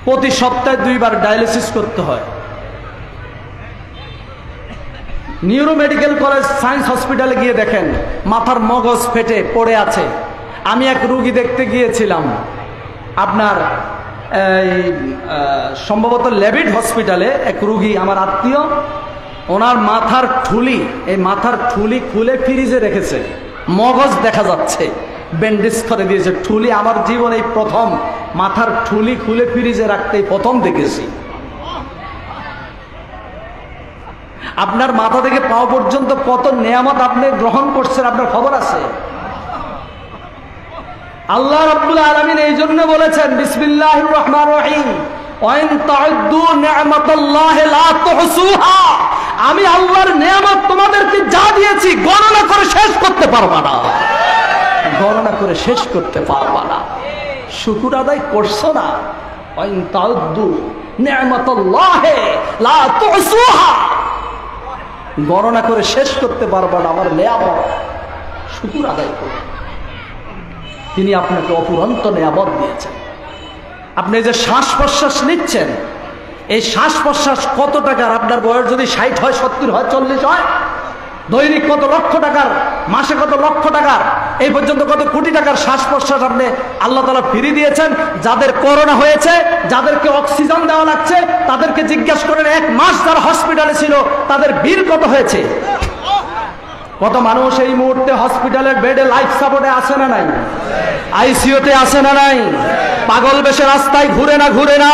প্রতি সপ্তাহে 2 বার ডায়ালিসিস করতে হয়। নিউরো মেডিকেল কলেজ সায়েন্স হসপিটালে গিয়ে দেখেন মাথার মগজ ফেটে পড়ে আছে। আমি এক রুগী দেখতে গিয়েছিলাম আপনার সম্ভবত লেভিড হসপিটালে, এক রুগী আমার আত্মীয়, ওনার মাথার ঠুলি, এই মাথার ঠুলি খুলে ফ্রিজে রেখেছে, মগজ দেখা যাচ্ছে, ব্যান্ডেজ করে দিয়েছে। ঠুলি আমার জীবনে প্রথম, মাথার ঠুলি খুলে ফ্রিজে রাখতেই প্রথম দেখেছি। আপনার মাথা থেকে পাও পর্যন্ত কত নেয়ামত আপনি গ্রহণ করছেন, আপনার খবর আছে? আল্লাহ রাব্বুল আলামিন এই জন্য বলেছেন বিসমিল্লাহির রহমানির রহিম, ওয়াইন তাউদ্দু নি'মাতাল্লাহি লা তুহসুহা, আমি আল্লাহর নেয়ামত তোমাদেরকে যা দিয়েছি গণনা করে শেষ করতে পারবা না, গণনা করে শেষ করতে পারবা না। শুকর আদায় করছো না? ওয়াইন তাউদ্দু নি'মাতাল্লাহি লা তুহসুহা, গণনা করে শেষ করতে পারবা না আমার নেয়ামত। শুকর আদায় করো, তিনি আপনাকে অফুরন্ত নেয়ামত দিয়েছেন। আপনি যে শ্বাস প্রশ্বাস নিচ্ছেন, এই শ্বাস প্রশ্বাস কত টাকার? আপনার বয়স যদি 60 হয়, 70 হয়, 40 হয়, দৈনিক কত লক্ষ টাকার, মাসে কত লক্ষ টাকার, এই পর্যন্ত কত কোটি টাকার শ্বাস প্রশ্বাস আপনি আল্লাহ তাআলা ফ্রি দিয়েছেন। যাদের করোনা হয়েছে, যাদেরকে অক্সিজেন দেওয়া লাগছে, তাদেরকে জিজ্ঞেস করেন 1 মাস যারা হসপিটালে ছিল তাদের বিল কত হয়েছে? কত মানুষ এই মুহূর্তে হসপিটালের বেডে লাইফ সাপোর্টে আছে না নাই? আইসিইউতে আছে না নাই? পাগল বেশে রাস্তায় ঘুরে না, ঘুরে না।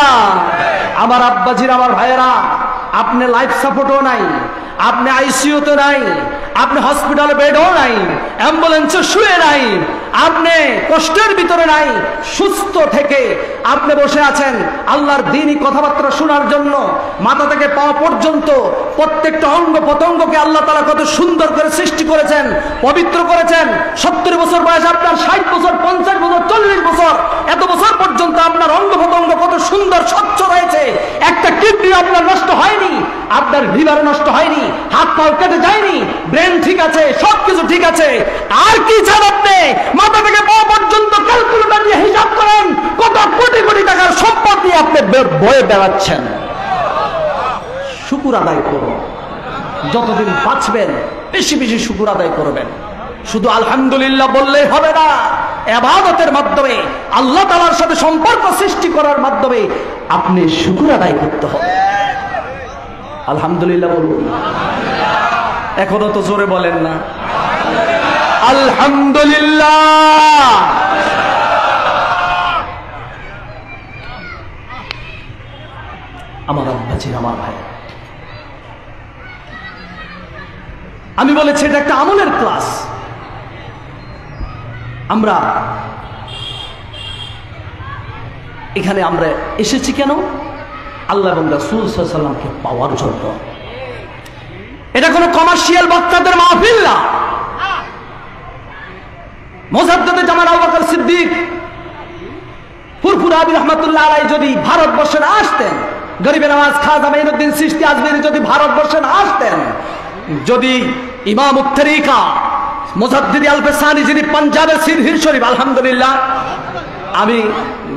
আমার আব্বাজির, আমার ভাইয়েরা, আপনি লাইফ সাপোর্টও নাই, আপনি আইসিইউতে নাই, আপনি হসপিটালে বেডও নাই, অ্যাম্বুলেন্সে শুয়ে নাই, আপনি কষ্টের ভিতরে নাই, সুস্থ থেকে আপনি বসে আছেন আল্লাহর দ্বীনি কথাবার্তা শোনার জন্য। মাথা থেকে পাওয়া পর্যন্ত প্রত্যেকটা অঙ্গ প্রত্যঙ্গকে আল্লাহ তাআলা কত সুন্দর করে সৃষ্টি করেছেন, পবিত্র করেছেন। 70 বছর বয়স আপনার, 60 বছর, 50 বছর, 40 বছর, এত বছর পর্যন্ত আপনার অঙ্গ প্রত্যঙ্গ কত সুন্দর স্বচ্ছ রয়েছে। একটা কিডনি আপনার নষ্ট হয়নি, আপনার লিভার নষ্ট হয়নি, হাত পা কেটে যায়নি, ব্রেন ঠিক আছে, সবকিছু ঠিক আছে। আর কি চান আপনি? মাথা থেকে পা পর্যন্ত ক্যালকুলেটর দিয়ে হিসাব করেন কত কোটি কোটি টাকার সম্পদ নিয়ে আপনি বয়ে বেড়াচ্ছেন। শুকর আদায় করুন, যতদিন বাঁচবেন বেশি বেশি শুকর আদায় করবেন। শুধু আলহামদুলিল্লাহ বললেই হবে না, ইবাদতের মাধ্যমে আল্লাহ তাআলার সাথে সম্পর্ক সৃষ্টি করার মাধ্যমে আপনি শুকর আদায় করতে হবে। আলহামদুলিল্লাহ বলুন। এখনো তো জোরে বলেন না আলহামদুলিল্লাহ। আমার আব্বাজির, আমার ভাই, আমি বলেছি এটা একটা আমলের ক্লাস। আমরা এখানে আমরা এসেছি কেন? আল্লাহ এবং রাসূল সাল্লাল্লাহু আলাইহি ওয়াসাল্লামকে পাওয়ার জন্য। এটা কোনো কমার্শিয়াল বক্তাদের মাহফিল না। মুজাদ্দিদে জামান আবু বকর সিদ্দিক ফুরফুরাবি রাহমাতুল্লাহ আলাইহি যদি ভারতবর্ষে না আসতেন, গরিবে নওয়াজ খাজা মাইনুদ্দিন চিশতি আজমিরি যদি ভারতবর্ষে না আসতেন, যদি ইমাম উত-তরিকা মুজাদ্দিদ আল-ফিসানি যিনি পাঞ্জাবের সিরহির শরীফ, আলহামদুলিল্লাহ আমি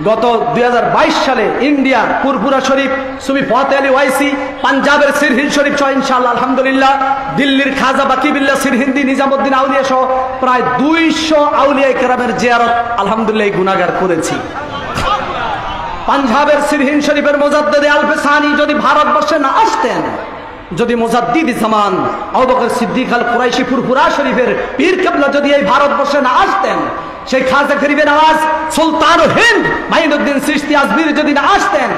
গত 2022 সালে ইন্ডিয়ার পুরপুরা শরীফ সুফি ফাতে আলী ওয়াইসি, পাঞ্জাবের সিরহির শরীফ সহ ইনশাআল্লাহ আলহামদুলিল্লাহ, দিল্লির খাজা বাকিবিল্লাহ সিরহিন্দি, নিজামুদ্দিন আউলিয়া সহ প্রায় 200 আউলিয়া কেরামের জিয়ারত আলহামদুলিল্লাহ গুনাহগার করেছি। পাঞ্জাবের সিরহিন শরীফের মুজাদ্দিদ আল-ফিসানি যদি ভারতবর্ষে না আসতেন, যদি মুজাদ্দিদ জামান আবু বকর সিদ্দিক আল কুরাইশি ফুরফুরা শরীফের পীর কেবলা যদি এই ভারতবর্ষে না আসতেন, সেই খাজা গরিবে নওয়াজ সুলতান হিন্দ মাইনুদ্দিন চিশতি আজমিরি যদি না আসতেন,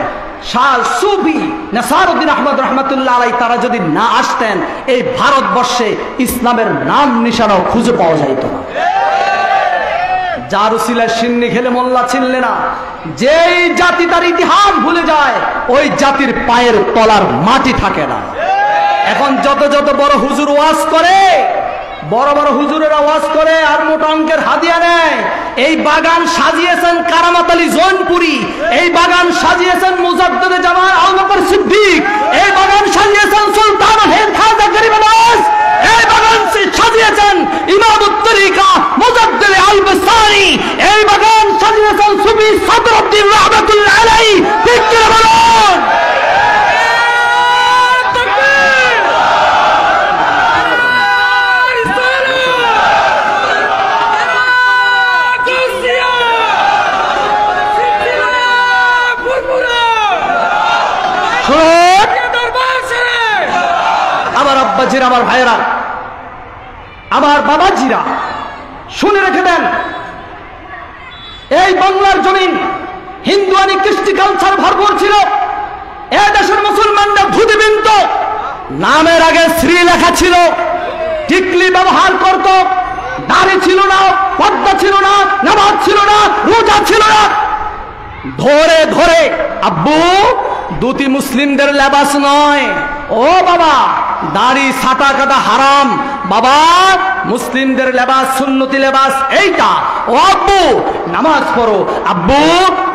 শাহ সুফি নাসারউদ্দিন আহমদ রহমাতুল্লাহ আলাইহি তারা যদি না আসতেন, এই ভারতবর্ষে ইসলামের নাম নিশানাও খুঁজে পাওয়া যাইত না। যার উসিলায় সিন্নি খেলে মোল্লা চিনলে না, যেই জাতি তার ইতিহাস ভুলে যায় ওই জাতির পায়ের তলার মাটি থাকে না। এখন যত যত বড় হুজুর ওয়াজ করে, বড় বড় হুজুরেরা ওয়াজ করে আর মোটা অঙ্কের হাদিয়া নেয়। এই বাগান সাজিয়েছেন কারামাত আলী জৈনপুরি, এই বাগান সাজিয়েছেন মুজাদ্দেদে জামান আবু বকর সিদ্দিক, এই বাগান সাজিয়েছেন সুলতান হিন্দ খাজা গরিব নওয়াজ, এই বাগান সাজিয়েছেন ইমামুত তরিকা মুজাদ্দেদ আল বসারি, এই বাগান সাজিয়েছেন সুফি সদরুদ্দিন রাহমাতুল্লাহ আলাইহি। ঠিক কি বলুন? আমার আব্বাজিরা, আমার ভাইয়েরা, আমার বাবাজিরা, শুনে রেখে দেন, এই বাংলার জমিন হিন্দুয়ানি কৃষ্টি কালচার ভরপুর ছিল। এ দেশের মুসলমানরা ধুতিবিন্ত, নামের আগে শ্রী লেখা ছিল, টিকলি ব্যবহার করত, দাড়ি ছিল না, পর্দা ছিল না, নামাজ ছিল না, রোজা ছিল না। ধরে ধরে আব্বু দুটি মুসলিমদের লেবাস নয়, ও বাবা দাড়ি ছাটা কাটা হারাম, বাবা মুসলিমদের লেবাস সুন্নতি লেবাস এইটা। ও আব্বু নামাজ পড়ো, আব্বু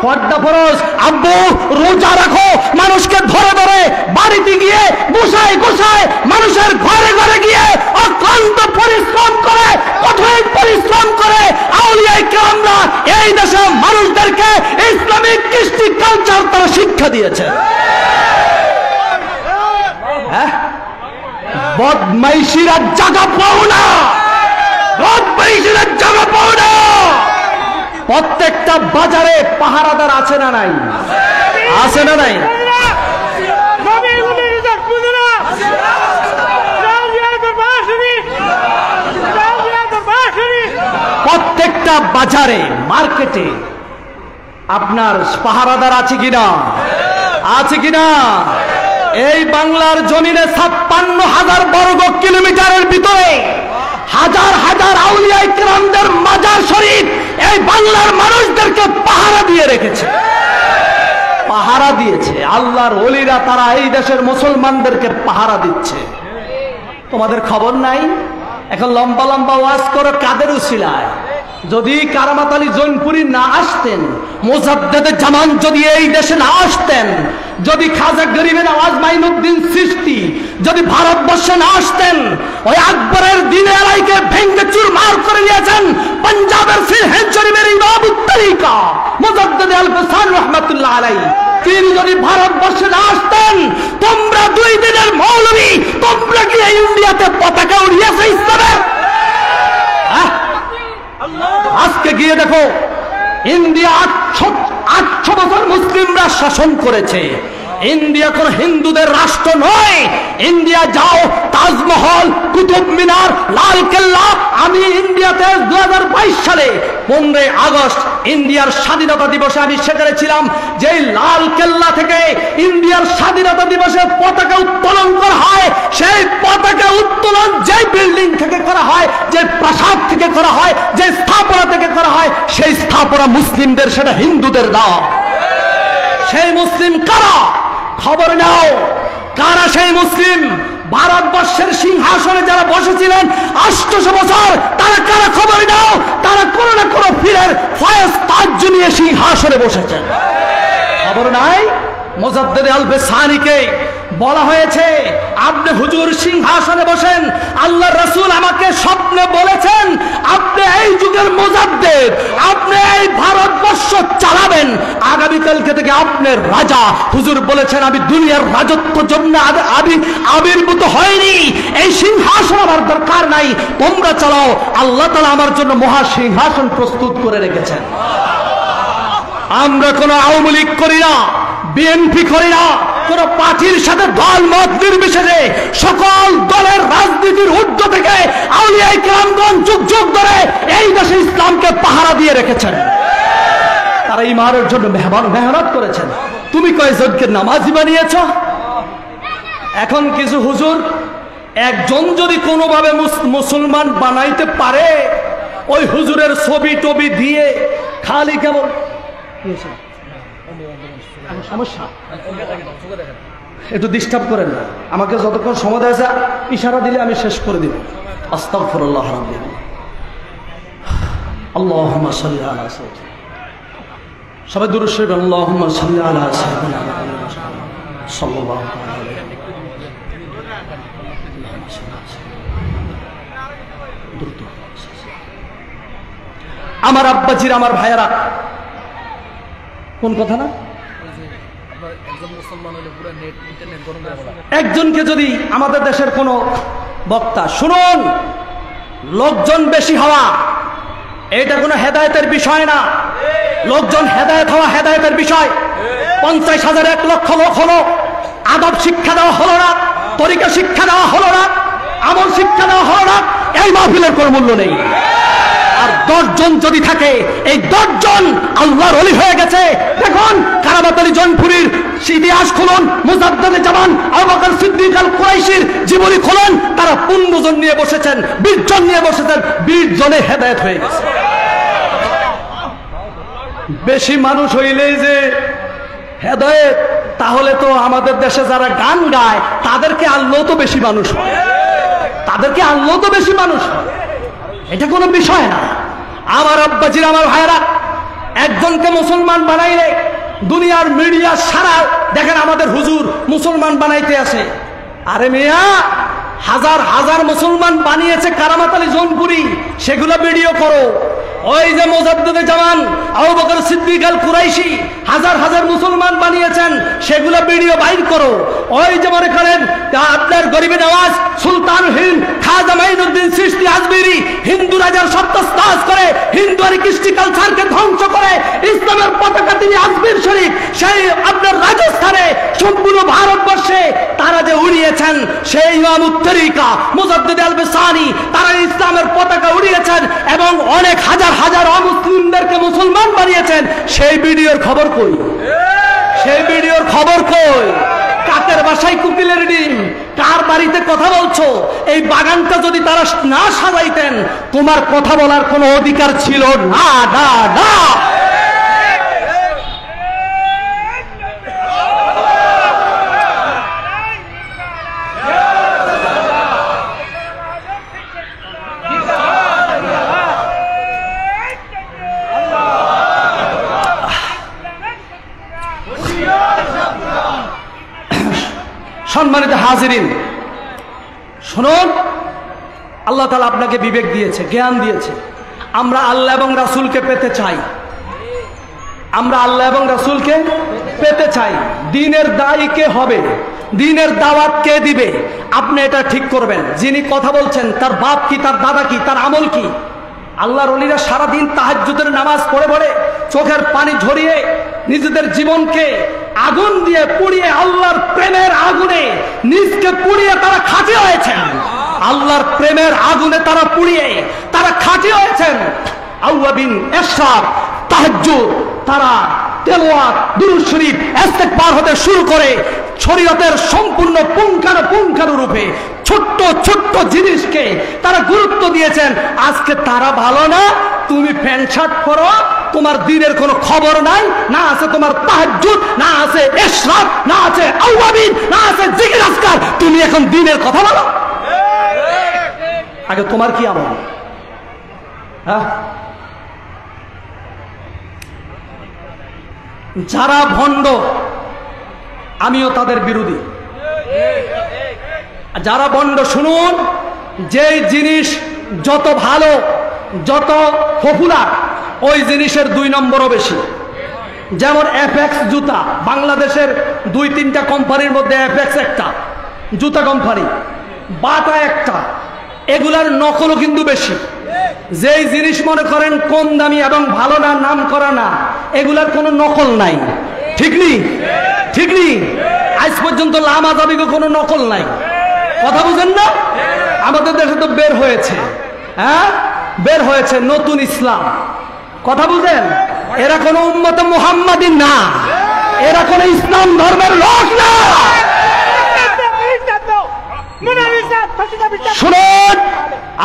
পর্দা ফরজ, আব্বু রোজা রাখো। মানুষকে ধরে ধরে বাড়িতে গিয়ে গোসায় গোসায় মানুষের ঘরে ঘরে গিয়ে অক্লান্ত পরিশ্রম করে, কঠোর পরিশ্রম করে আউলিয়ায়ে কেরামরা এই দেশে মানুষদেরকে ইসলামিক কৃষ্টি কালচার তারা শিক্ষা দিয়েছে। বদমাইশিরা জায়গা পাও না, বদমাইশিরা জায়গা পাও না। প্রত্যেকটা বাজারে পাহারাদার আছে না নাই? আছে না নাই? প্রত্যেকটা বাজারে মার্কেটে আপনার পাহারাদার আছে কিনা? আছে কিনা? এই বাংলার জমিনে 56,000 বর্গ কিলোমিটারের ভিতরে হাজার হাজার আউলিয়ায়ে কেরামদের মাজার শরীফ এই বাংলার মানুষদেরকে পাহারা দিয়ে রেখেছে, পাহারা দিয়েছে। আল্লাহর ওলিরা তারা এই দেশের মুসলমানদেরকে পাহারা দিচ্ছে। তোমাদের খবর নাই? এখন লম্বা লম্বা ওয়াজ করো কাদের উসিলায়? যদি কারামাত আলী জৈনপুরি না আসতেন, মুজাদ্দেদে জামান যদি এই দেশে না আসতেন, যদি খাজা গরিবে নওয়াজ মাইনুদ্দিন চিশতি যদি ভারতবর্ষে না আসতেন, ওই আকবরের দিনে আলাইকে ভেঙ্গে চুরমার করে দিয়েছেন পাঞ্জাবের সিরহিন্দ শরীফের ইমামুত তরিকা মুজাদ্দেদ আল বসারি রাহমাতুল্লাহ আলাইহি, তিনি যদি ভারতবর্ষে না আসতেন, তোমরা 2 দিনের মৌলবী তোমরা কি ইন্ডিয়াতে পতাকা উড়িয়েছে ইসলামের? আজকে গিয়ে দেখো ইন্ডিয়া 800 বছর মুসলিমরা শাসন করেছে। ইন্ডিয়া কোন হিন্দুদের রাষ্ট্র নয়। ইন্ডিয়া যাও, তাজমহল, কুতুব মিনার, লাল কেল্লা। আমি ইন্ডিয়াতে 2022 সালে 15 আগস্ট ইন্ডিয়ার স্বাধীনতা দিবসে আমি সেখানে ছিলাম। যেই লাল কেল্লা থেকে ইন্ডিয়ার স্বাধীনতা দিবসে পতাকা উত্তোলন করা হয়, সেই পতাকা উত্তোলন যে বিল্ডিং থেকে করা হয়, যে প্রাসাদ থেকে করা হয়, যে স্থাপনা থেকে করা হয়, সেই স্থাপনা মুসলিমদের, সেটা হিন্দুদের না। সেই মুসলিম কারা? খবর নাও, কারা সেই মুসলিম? ভারতবর্ষের সিংহাসনে যারা বসেছিলেন 800 বছর, তারা কারা? খবর নাও। তারা কোনো না কোনো পীরের ফয়েজ তাজ নিয়ে সিংহাসনে বসেছেন। খবর নাই? মুজাদ্দেদ আল বসারিকে বলা হয়েছে, আপনি হুজুর সিংহাসনে বসেন, আল্লাহ রাসূল আমাকে স্বপ্নে বলেছেন আপনি এই যুগের মুজাদ্দেদ, আপনি এই ভারতবর্ষ চালাবেন, আগামীকালকে থেকে আপনার রাজা। হুজুর বলেছেন আমি দুনিয়ার রাজত্ব জন্য আবির্ভূত হয়নি, এই সিংহাসন আমার দরকার নাই, তোমরা চালাও। আল্লাহ তাআলা আমার জন্য মহা সিংহাসন প্রস্তুত করে রেখেছেন। আমরা কোনো আওয়ামী লীগ করি না, বিএনপি করি না, কোন পার্টির সাথে দল মত নির্বিশেষে সকল দলের রাজনীতির ঊর্ধ্ব থেকে আউলিয়ায়ে কেরামগণ যুগ যুগ ধরে এই দেশে ইসলামকে পাহারা দিয়ে রেখেছেন। তারা ইমানের জন্য মেহনত করেছেন। তুমি কয়জনকে নামাজি বানিয়েছ? এখন কিছু হুজুর একজন যদি কোনোভাবে মুসলমান বানাইতে পারে, ওই হুজুরের ছবি টবি দিয়ে খালি কেমন সমস্যা একটু ডিস্টার্ব করেন না আমাকে, যতক্ষণ সময় দেয় ইশারা দিলে আমি শেষ করে দিব। আস্তাগফিরুল্লাহ রাব্বিল আল্লাহুম্মা সাল্লি আলা সাইয়্যিদিনা, সবাই দুরূদ শরীফ আল্লাহুম্মা সাল্লি আলা সাইয়্যিদিনা সাল্লাল্লাহু আলাইহি আমার আব্বাজির, আমার ভাইয়েরা, কোন কথা না, একজনকে যদি আমাদের দেশের কোন বক্তা, শুনুন, লোকজন বেশি হওয়া এটা কোনো হেদায়েতের বিষয় না। লোকজন হেদায়েত হওয়া হেদায়েতের বিষয়। 50,000 1 লক্ষ লোক হলো, আদব শিক্ষা দেওয়া হলো না, তরিকা শিক্ষা দেওয়া হলো না, আমল শিক্ষা দেওয়া হলো না, এই মাহফিলের কোনো মূল্য নেই। আর 10 জন যদি থাকে, এই 10 জন আল্লাহর ওলি হয়ে গেছে। দেখুন কারামাত আলী জৌনপুরীর ইতিহাস খুলুন, মুজাদ্দেদে জামান আবু বকর সিদ্দিক আল কুরাইশির জীবনী খুলুন, তারা 15 জন নিয়ে বসেছেন, 20 জন নিয়ে বসেছেন, 20 জনে হেদায়েত হয়ে গেছে। বেশি মানুষ হইলেই যে হেদায়েত, তাহলে তো আমাদের দেশে যারা গান গায় তাদেরকে আনলেও তো বেশি মানুষ হয়, তাদেরকে আনলেও তো বেশি মানুষ হয়, এটা কোনো বিষয় না। আমার আব্বাজির, আমার ভাইয়েরা, একজনকে মুসলমান বানাইলে দুনিয়ার মিডিয়া সারা দেখেন আমাদের হুজুর মুসলমান বানাইতে আসে। আরে মিয়া, হাজার হাজার মুসলমান বানিয়েছে কারামাত আলী জৌনপুরী, সেগুলো ভিডিও করো। ওই যে মুজাদ্দেদে জামান আবু বকর সিদ্দিক আল কুরাইশি হাজার হাজার মুসলমান বানিয়েছেন, সেগুলো ভিডিও বাইর করো। ওই যে মনে করেন আপনার গরিবে নওয়াজ, সুলতান হিন্দ, খাজা মাইনুদ্দিন চিশতি আজমিরি হিন্দু রাজার সত্যাস্তাজ করে, হিন্দু আর কৃষ্টি কালচারকে ধ্বংস করে, ইসলামের পতাকা তিনি আজমির শরীফ সেই আপনার রাজস্থানে সম্পূর্ণ ভারতবর্ষে তারা যে উড়িয়েছেন, সেই ইমামুত তরিকা মুজাদ্দিদ আল বিসানি তারা ইসলামের পতাকা উড়িয়েছেন এবং অনেক হাজার হাজার অমুসলিমদেরকে মুসলমান বানিয়েছেন। সেই ভিডিওর খবর কই? সেই ভিডিওর খবর কই? কাকের বাসায় কুকিলের ডিম, কার বাড়িতে কথা বলছো? এই বাগানটা যদি তারা না সাজাইতেন, তোমার কথা বলার কোনো অধিকার ছিল না, না, না। সম্মানিত হাজিরিন, শুনুন, আল্লাহ তাআলা আপনাকে বিবেক দিয়েছে, জ্ঞান দিয়েছে। আমরা আল্লাহ এবং রাসূলকে পেতে চাই, আমরা আল্লাহ এবং রাসূলকে পেতে চাই। দ্বীনের দায়ী কে হবে, দ্বীনের দাওয়াত কে দিবে, আপনি এটা ঠিক করবেন। যিনি কথা বলছেন তার বাপ কি, তার দাদা কি, তার আমল কি? আল্লাহর ওলিরা সারাদিন তাহাজ্জুদের নামাজ পড়ে পড়ে চোখের পানি ঝরিয়ে নিজেদের জীবনকে আগুন দিয়ে পুড়িয়ে, আল্লাহর প্রেমের আগুনে নিজকে পুড়িয়ে তারা খাঁটি হয়েছেন। আল্লাহর প্রেমের আগুনে তারা পুড়িয়ে তারা খাঁটি হয়েছেন। আউয়াবিন, ইশরাক, তাহাজ্জুদ, তারা তেলাওয়াত, দুরূদ শরীফ, ইস্তেগফার হতে শুরু করে শরীয়তের সম্পূর্ণ পুঙ্খানুরূপে ছোট্ট ছোট্ট জিনিসকে তারা গুরুত্ব দিয়েছেন। আজকে তারা ভালো না, তুমি প্যান্ট শার্ট পরো, তোমার দ্বীনের কোনো খবর নাই, না আছে তোমার তাহাজ্জুদ, না আছে ইশরাক, না আছে আওয়াবিন, না আছে জিকির আজকার, তুমি এখন দ্বীনের কথা বলো। আগে তোমার কি আমল? হ্যাঁ, যারা ভণ্ড আমিও তাদের বিরোধী। যারা ভণ্ড, শুনুন, যে জিনিস যত ভালো, যত পপুলার, ওই জিনিসের 2 নম্বরও বেশি। যেমন এফএক্স জুতা, বাংলাদেশের 2-3টা কোম্পানির মধ্যে এফএক্স একটা জুতা কোম্পানি, বাটা একটা, এগুলার নকলও কিন্তু বেশি। যেই জিনিস মনে করেন কম দামি এবং ভালো না, নাম করা না, এগুলার কোনো নকল নাই। ঠিক নেই? ঠিক নেই? আজ পর্যন্ত লামা দাবিকে কোনো নকল নাই। কথা বুঝেন না? আমাদের দেশে তো বের হয়েছে, হ্যাঁ, বের হয়েছে নতুন ইসলাম। কথা বুঝেন? এরা কোনো উম্মতে মুহাম্মাদী না, এরা কোনো ইসলাম ধর্মের লোক না। শুনুন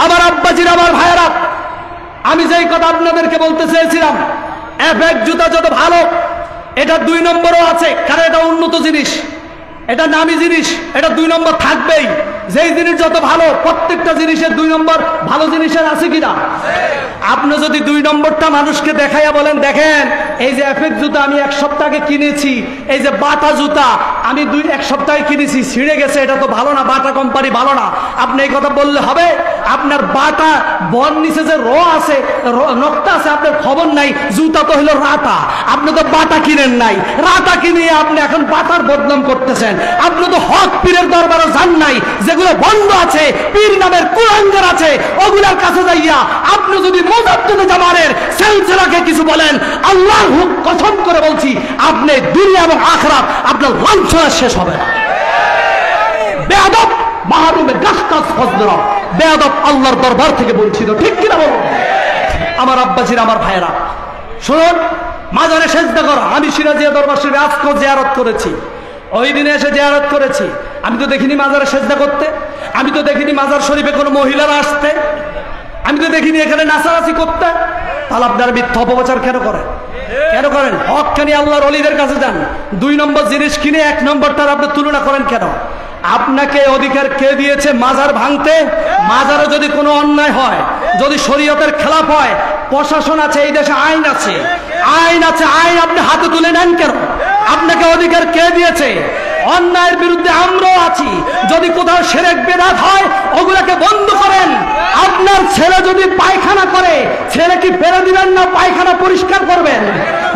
আমার আব্বাজির, আমার ভাইয়েরা, আমি যেই কথা আপনাদেরকে বলতে চেয়েছিলাম, এফএক্স জুতা যত ভালো, এটা 2 নম্বরও আছে, কারণ এটা উন্নত জিনিস। এটা নামি জিনিস, এটা 2 নম্বর থাকবেই। যেই জিনিস যত ভালো, প্রত্যেকটা জিনিসের 2 নম্বর ভালো জিনিসের আছে কিনা? আপনি যদি 2 নম্বরটা মানুষকে দেখাইয়া বলেন, দেখেন এই যে এফেক্ট জুতা আমি 1 সপ্তাহ আগে কিনেছি, এই যে বাটা জুতা আমি 1 সপ্তাহে কিনেছি, ছিঁড়ে গেছে, এটা তো ভালো না, বাটা কোম্পানি ভালো না, আপনি এই কথা বললে হবে? আপনার বাটা বন নিচে যে আছে, নকটা আছে, আপনার খবর নাই, জুতা তো হলো রাটা, আপনি তো বাটা কিনেন নাই, রাটা কিনে আপনি এখন বাটার বদনাম করতেছেন। আপনি তো হক পীরের দরবারে যান নাই, যেগুলো বন্ধ আছে, পীর নামের কুলাঙ্গার আছে, ওগুলার কাছে যাইয়া আপনি যদি মুজাদ্দিদ জামানের সিলসিলাকে কিছু বলেন, আল্লাহর কসম করে বলছি আপনি দুনিয়া এবং আখিরাত আপনার লাঞ্ছনা শেষ হবে না। বেয়াদব, মাহরুমে গাছকাছ ফজদরা, বেয়াদব আল্লাহর দরবার থেকে বঞ্চিত, ঠিক কিনা বলুন? আমার আব্বাজির, আমার ভাইয়েরা শুনুন, মাজারে সেজদা করা, আমি সিরাজিয়া দরবার শরীফে আজকে জিয়ারত করেছি, ওই দিনে এসে জিয়ারত করেছি, আমি তো দেখিনি মাজারে সেজদা করতে, আমি তো দেখিনি মাজার শরীফে কোনো মহিলারা আসতে, আমি তো দেখিনি এখানে নাচানাচি করতে। তাহলে আপনারা মিথ্যা অপপ্রচার কেন করেন? কেন করেন? হক খানি আল্লাহর ওলিদের কাছে যান, 2 নম্বর জিনিস কিনে 1 নম্বরটার আপনি তুলনা করেন কেন? আপনাকে অধিকার কে দিয়েছে মাজার ভাঙতে? মাজারে যদি কোনো অন্যায় হয়, যদি শরীয়তের খেলাফ হয়, প্রশাসন আছে, এই দেশে আইন আছে, আইন আছে, আইন আপনি হাতে তুলে নেন কেন? আপনাকে অধিকার কে দিয়েছে? অন্যায়ের বিরুদ্ধে আমরাও আছি, যদি কোথাও শিরক বিদআত হয় ওগুলাকে বন্ধ করেন। আপনার ছেলে যদি পায়খানা করে, ছেলে কি ফেলে দিবেন না পায়খানা পরিষ্কার করবেন?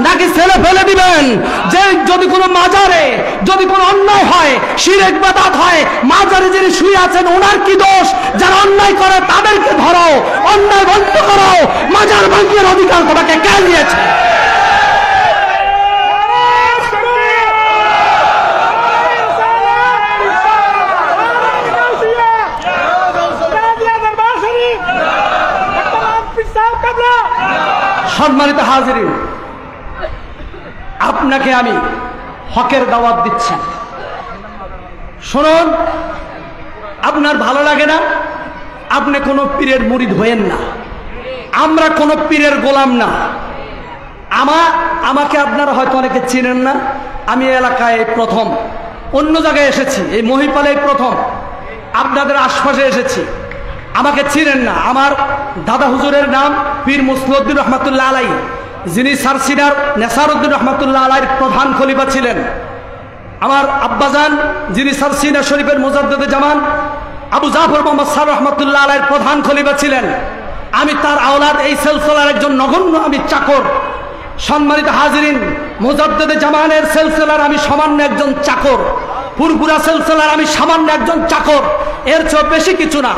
নাকি ছেলে ফেলে দিবেন? যে যদি কোনো মাজারে যদি কোনো অন্যায় হয়, শিরক বিদআত হয়, মাজারে যিনি শুয়ে আছেন ওনার কি দোষ? যারা অন্যায় করে তাদেরকে ধরো, অন্যায় বন্ধ করো। মাজার ভাঙিয়ে অধিকার তোমাকে কে দিয়েছে? সম্মানিত হাজিরিন, আপনাকে আমি হকের দাওয়াত দিচ্ছি, শুনুন। আপনার ভালো লাগে না, আপনি কোনো পীরের মুরিদ হয়েন না, আমরা কোনো পীরের গোলাম না। আমাকে আপনারা হয়তো অনেকে চিনেন না, আমি এলাকায় প্রথম, অন্য জায়গায় এসেছি, এই মহিপালে প্রথম, আপনাদের আশপাশে এসেছি, আমাকে চিনেন না। আমার দাদা হুজুরের নাম পীর মুসলিউদ্দিন রহমাতুল্লাহ আলাইহি, যিনি সারসিনার নেসারউদ্দিন রহমাতুল্লাহ আলাইহির প্রধান খলিফা ছিলেন। আমার আব্বাজান যিনি সারসিনা শরীফের মুজাদ্দিদে জামান আবু জাফর মোহাম্মদ সার রহমাতুল্লাহ আলাইহির প্রধান খলিফা ছিলেন। আমি তার আওলাদ, এই সিলসিলার একজন নগণ্য আমি চাকর। সম্মানিত হাজিরিন, মুজাদ্দিদে জামানের সিলসিলার আমি সামান্য একজন চাকর, পুরপুরা সিলসিলার আমি সামান্য একজন চাকর, এর চেয়ে বেশি কিছু না।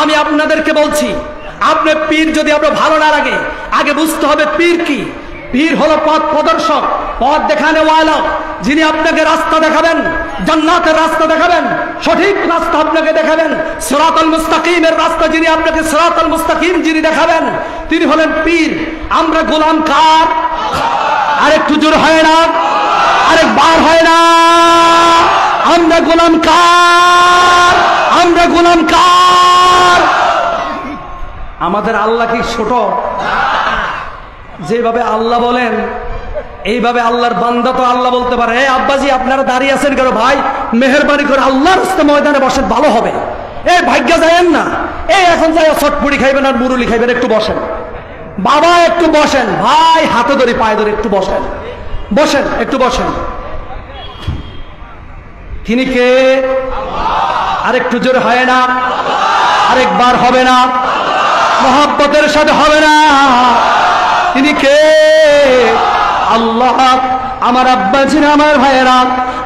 আমি আপনাদেরকে বলছি, আপনি পীর যদি আপনার ভালো না লাগে, আগে বুঝতে হবে পীর কি। পীর হলো পথ প্রদর্শক, পথ দেখানে ওয়ালা, যিনি আপনাকে রাস্তা দেখাবেন, জান্নাতের রাস্তা দেখাবেন, সঠিক রাস্তা আপনাকে দেখাবেন, সিরাতাল মুস্তাকিমের রাস্তা যিনি আপনাকে সিরাতাল মুস্তাকিম যিনি দেখাবেন, তিনি হলেন পীর। আমরা গোলাম কার? আরেকটু জোর হয় না, আরেকবার হয় না, আমরা গোলাম কার? আমরা গোলাম কার? আমাদের আল্লাহ কি ছোট? যেভাবে আল্লাহ বলেন এইভাবে আল্লাহর বান্দা তো আল্লাহ বলতে পারে, এই আব্বাজি আপনারা দাঁড়িয়ে আছেন কেন ভাই, মেহেরবানি করে আল্লাহর রাস্তা ময়দানে বসেন, ভালো হবে। এই ভাগ্যা যায়েন না, এই এখন যাই চটপুরি খাইবেন আর মুরুলি খাইবেন, একটু বসেন বাবা, একটু বসেন ভাই, হাতে ধরে পায়ে ধরে একটু বসেন, বসেন, একটু বসেন। তিনি কে? আরেকটু জোরে হয় না, আরেকবার হবে না, মহব্বতের সাথে হবে না। তিনি কে? আল্লাহ। আমার আব্বাজিরা, আমার ভাইয়েরা,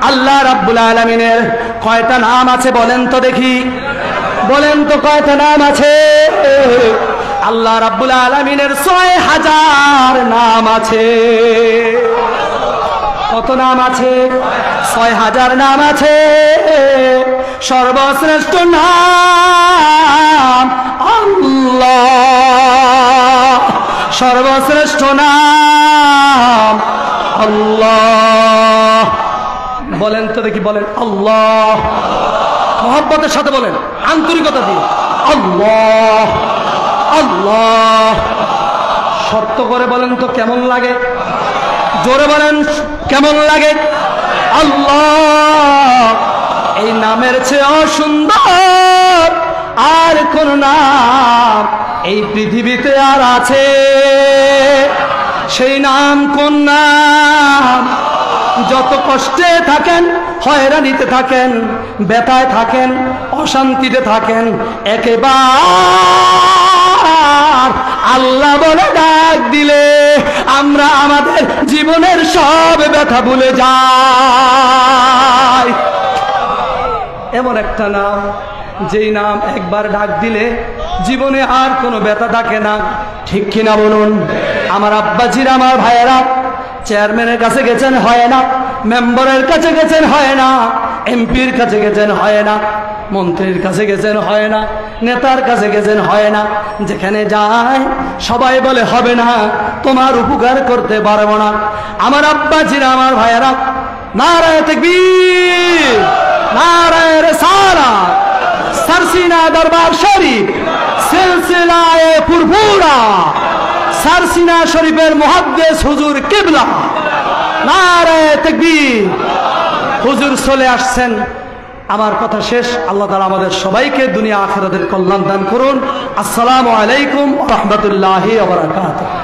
আল্লাহ রাব্বুল আলামিনের কয়টা নাম আছে বলেন তো দেখি, বলেন তো কয়টা নাম আছে? আল্লাহ রাব্বুল আলামিনের ৬০০০ নাম আছে। কত নাম আছে? ৬০০০ নাম আছে। সর্বশ্রেষ্ঠ নাম আল্লাহ, সর্বশ্রেষ্ঠ নাম আল্লাহ। বলেন তো দেখি, বলেন আল্লাহ, মহব্বতের সাথে বলেন, আন্তরিকতা দিয়ে আল্লাহ, আল্লাহ। শর্ত করে বলেন তো কেমন লাগে? জোরে বলেন কেমন লাগে? আল্লাহ। এই নামের চেয়ে সুন্দর আর কোন নাম এই পৃথিবীতে আর আছে? সেই নাম কোন নাম? যত কষ্টে থাকেন, হয়রানিতে থাকেন, ব্যথায় থাকেন, অশান্তিতে থাকেন, একেবার আল্লাহ বলে ডাক দিলে আমরা আমাদের জীবনের সব ব্যথা ভুলে যাই। এমন একটা নাম, যেই নাম একবার ডাক দিলে জীবনে আর কোনো ব্যথা থাকে না। ঠিক কিনা বলুন? আমার আব্বাজিরা, আমার ভাইয়েরা, চেয়ারম্যানের কাছে গেছেন হয় না, মেম্বারের কাছে গেছেন হয় না, এমপির কাছে গেছেন হয় না, মন্ত্রীর কাছে গেছেন হয় না, নেতার কাছে গেছেন হয় না, যেখানে যায় সবাই বলে হবে না, তোমার উপকার করতে পারবো না। আমার আব্বাজিরা, আমার ভাইয়েরা, নারায়ে তাকবীর, নারায়ে রিসালাত, সারসিনা দরবার শরীফ, সিলসিলায়ে ফুরফুরা, সারসিনা শরীফের মুহাদ্দিস হুজুর কিবলা, নারায়ে তাকবীর। হুজুর চলে আসছেন। আমার কথা শেষ। আল্লাহ তাআলা আমাদের সবাইকে দুনিয়া আখিরাতের কল্যাণ দান করুন। আসসালামু আলাইকুম ওয়া রাহমাতুল্লাহি ওয়া বারাকাতুহু।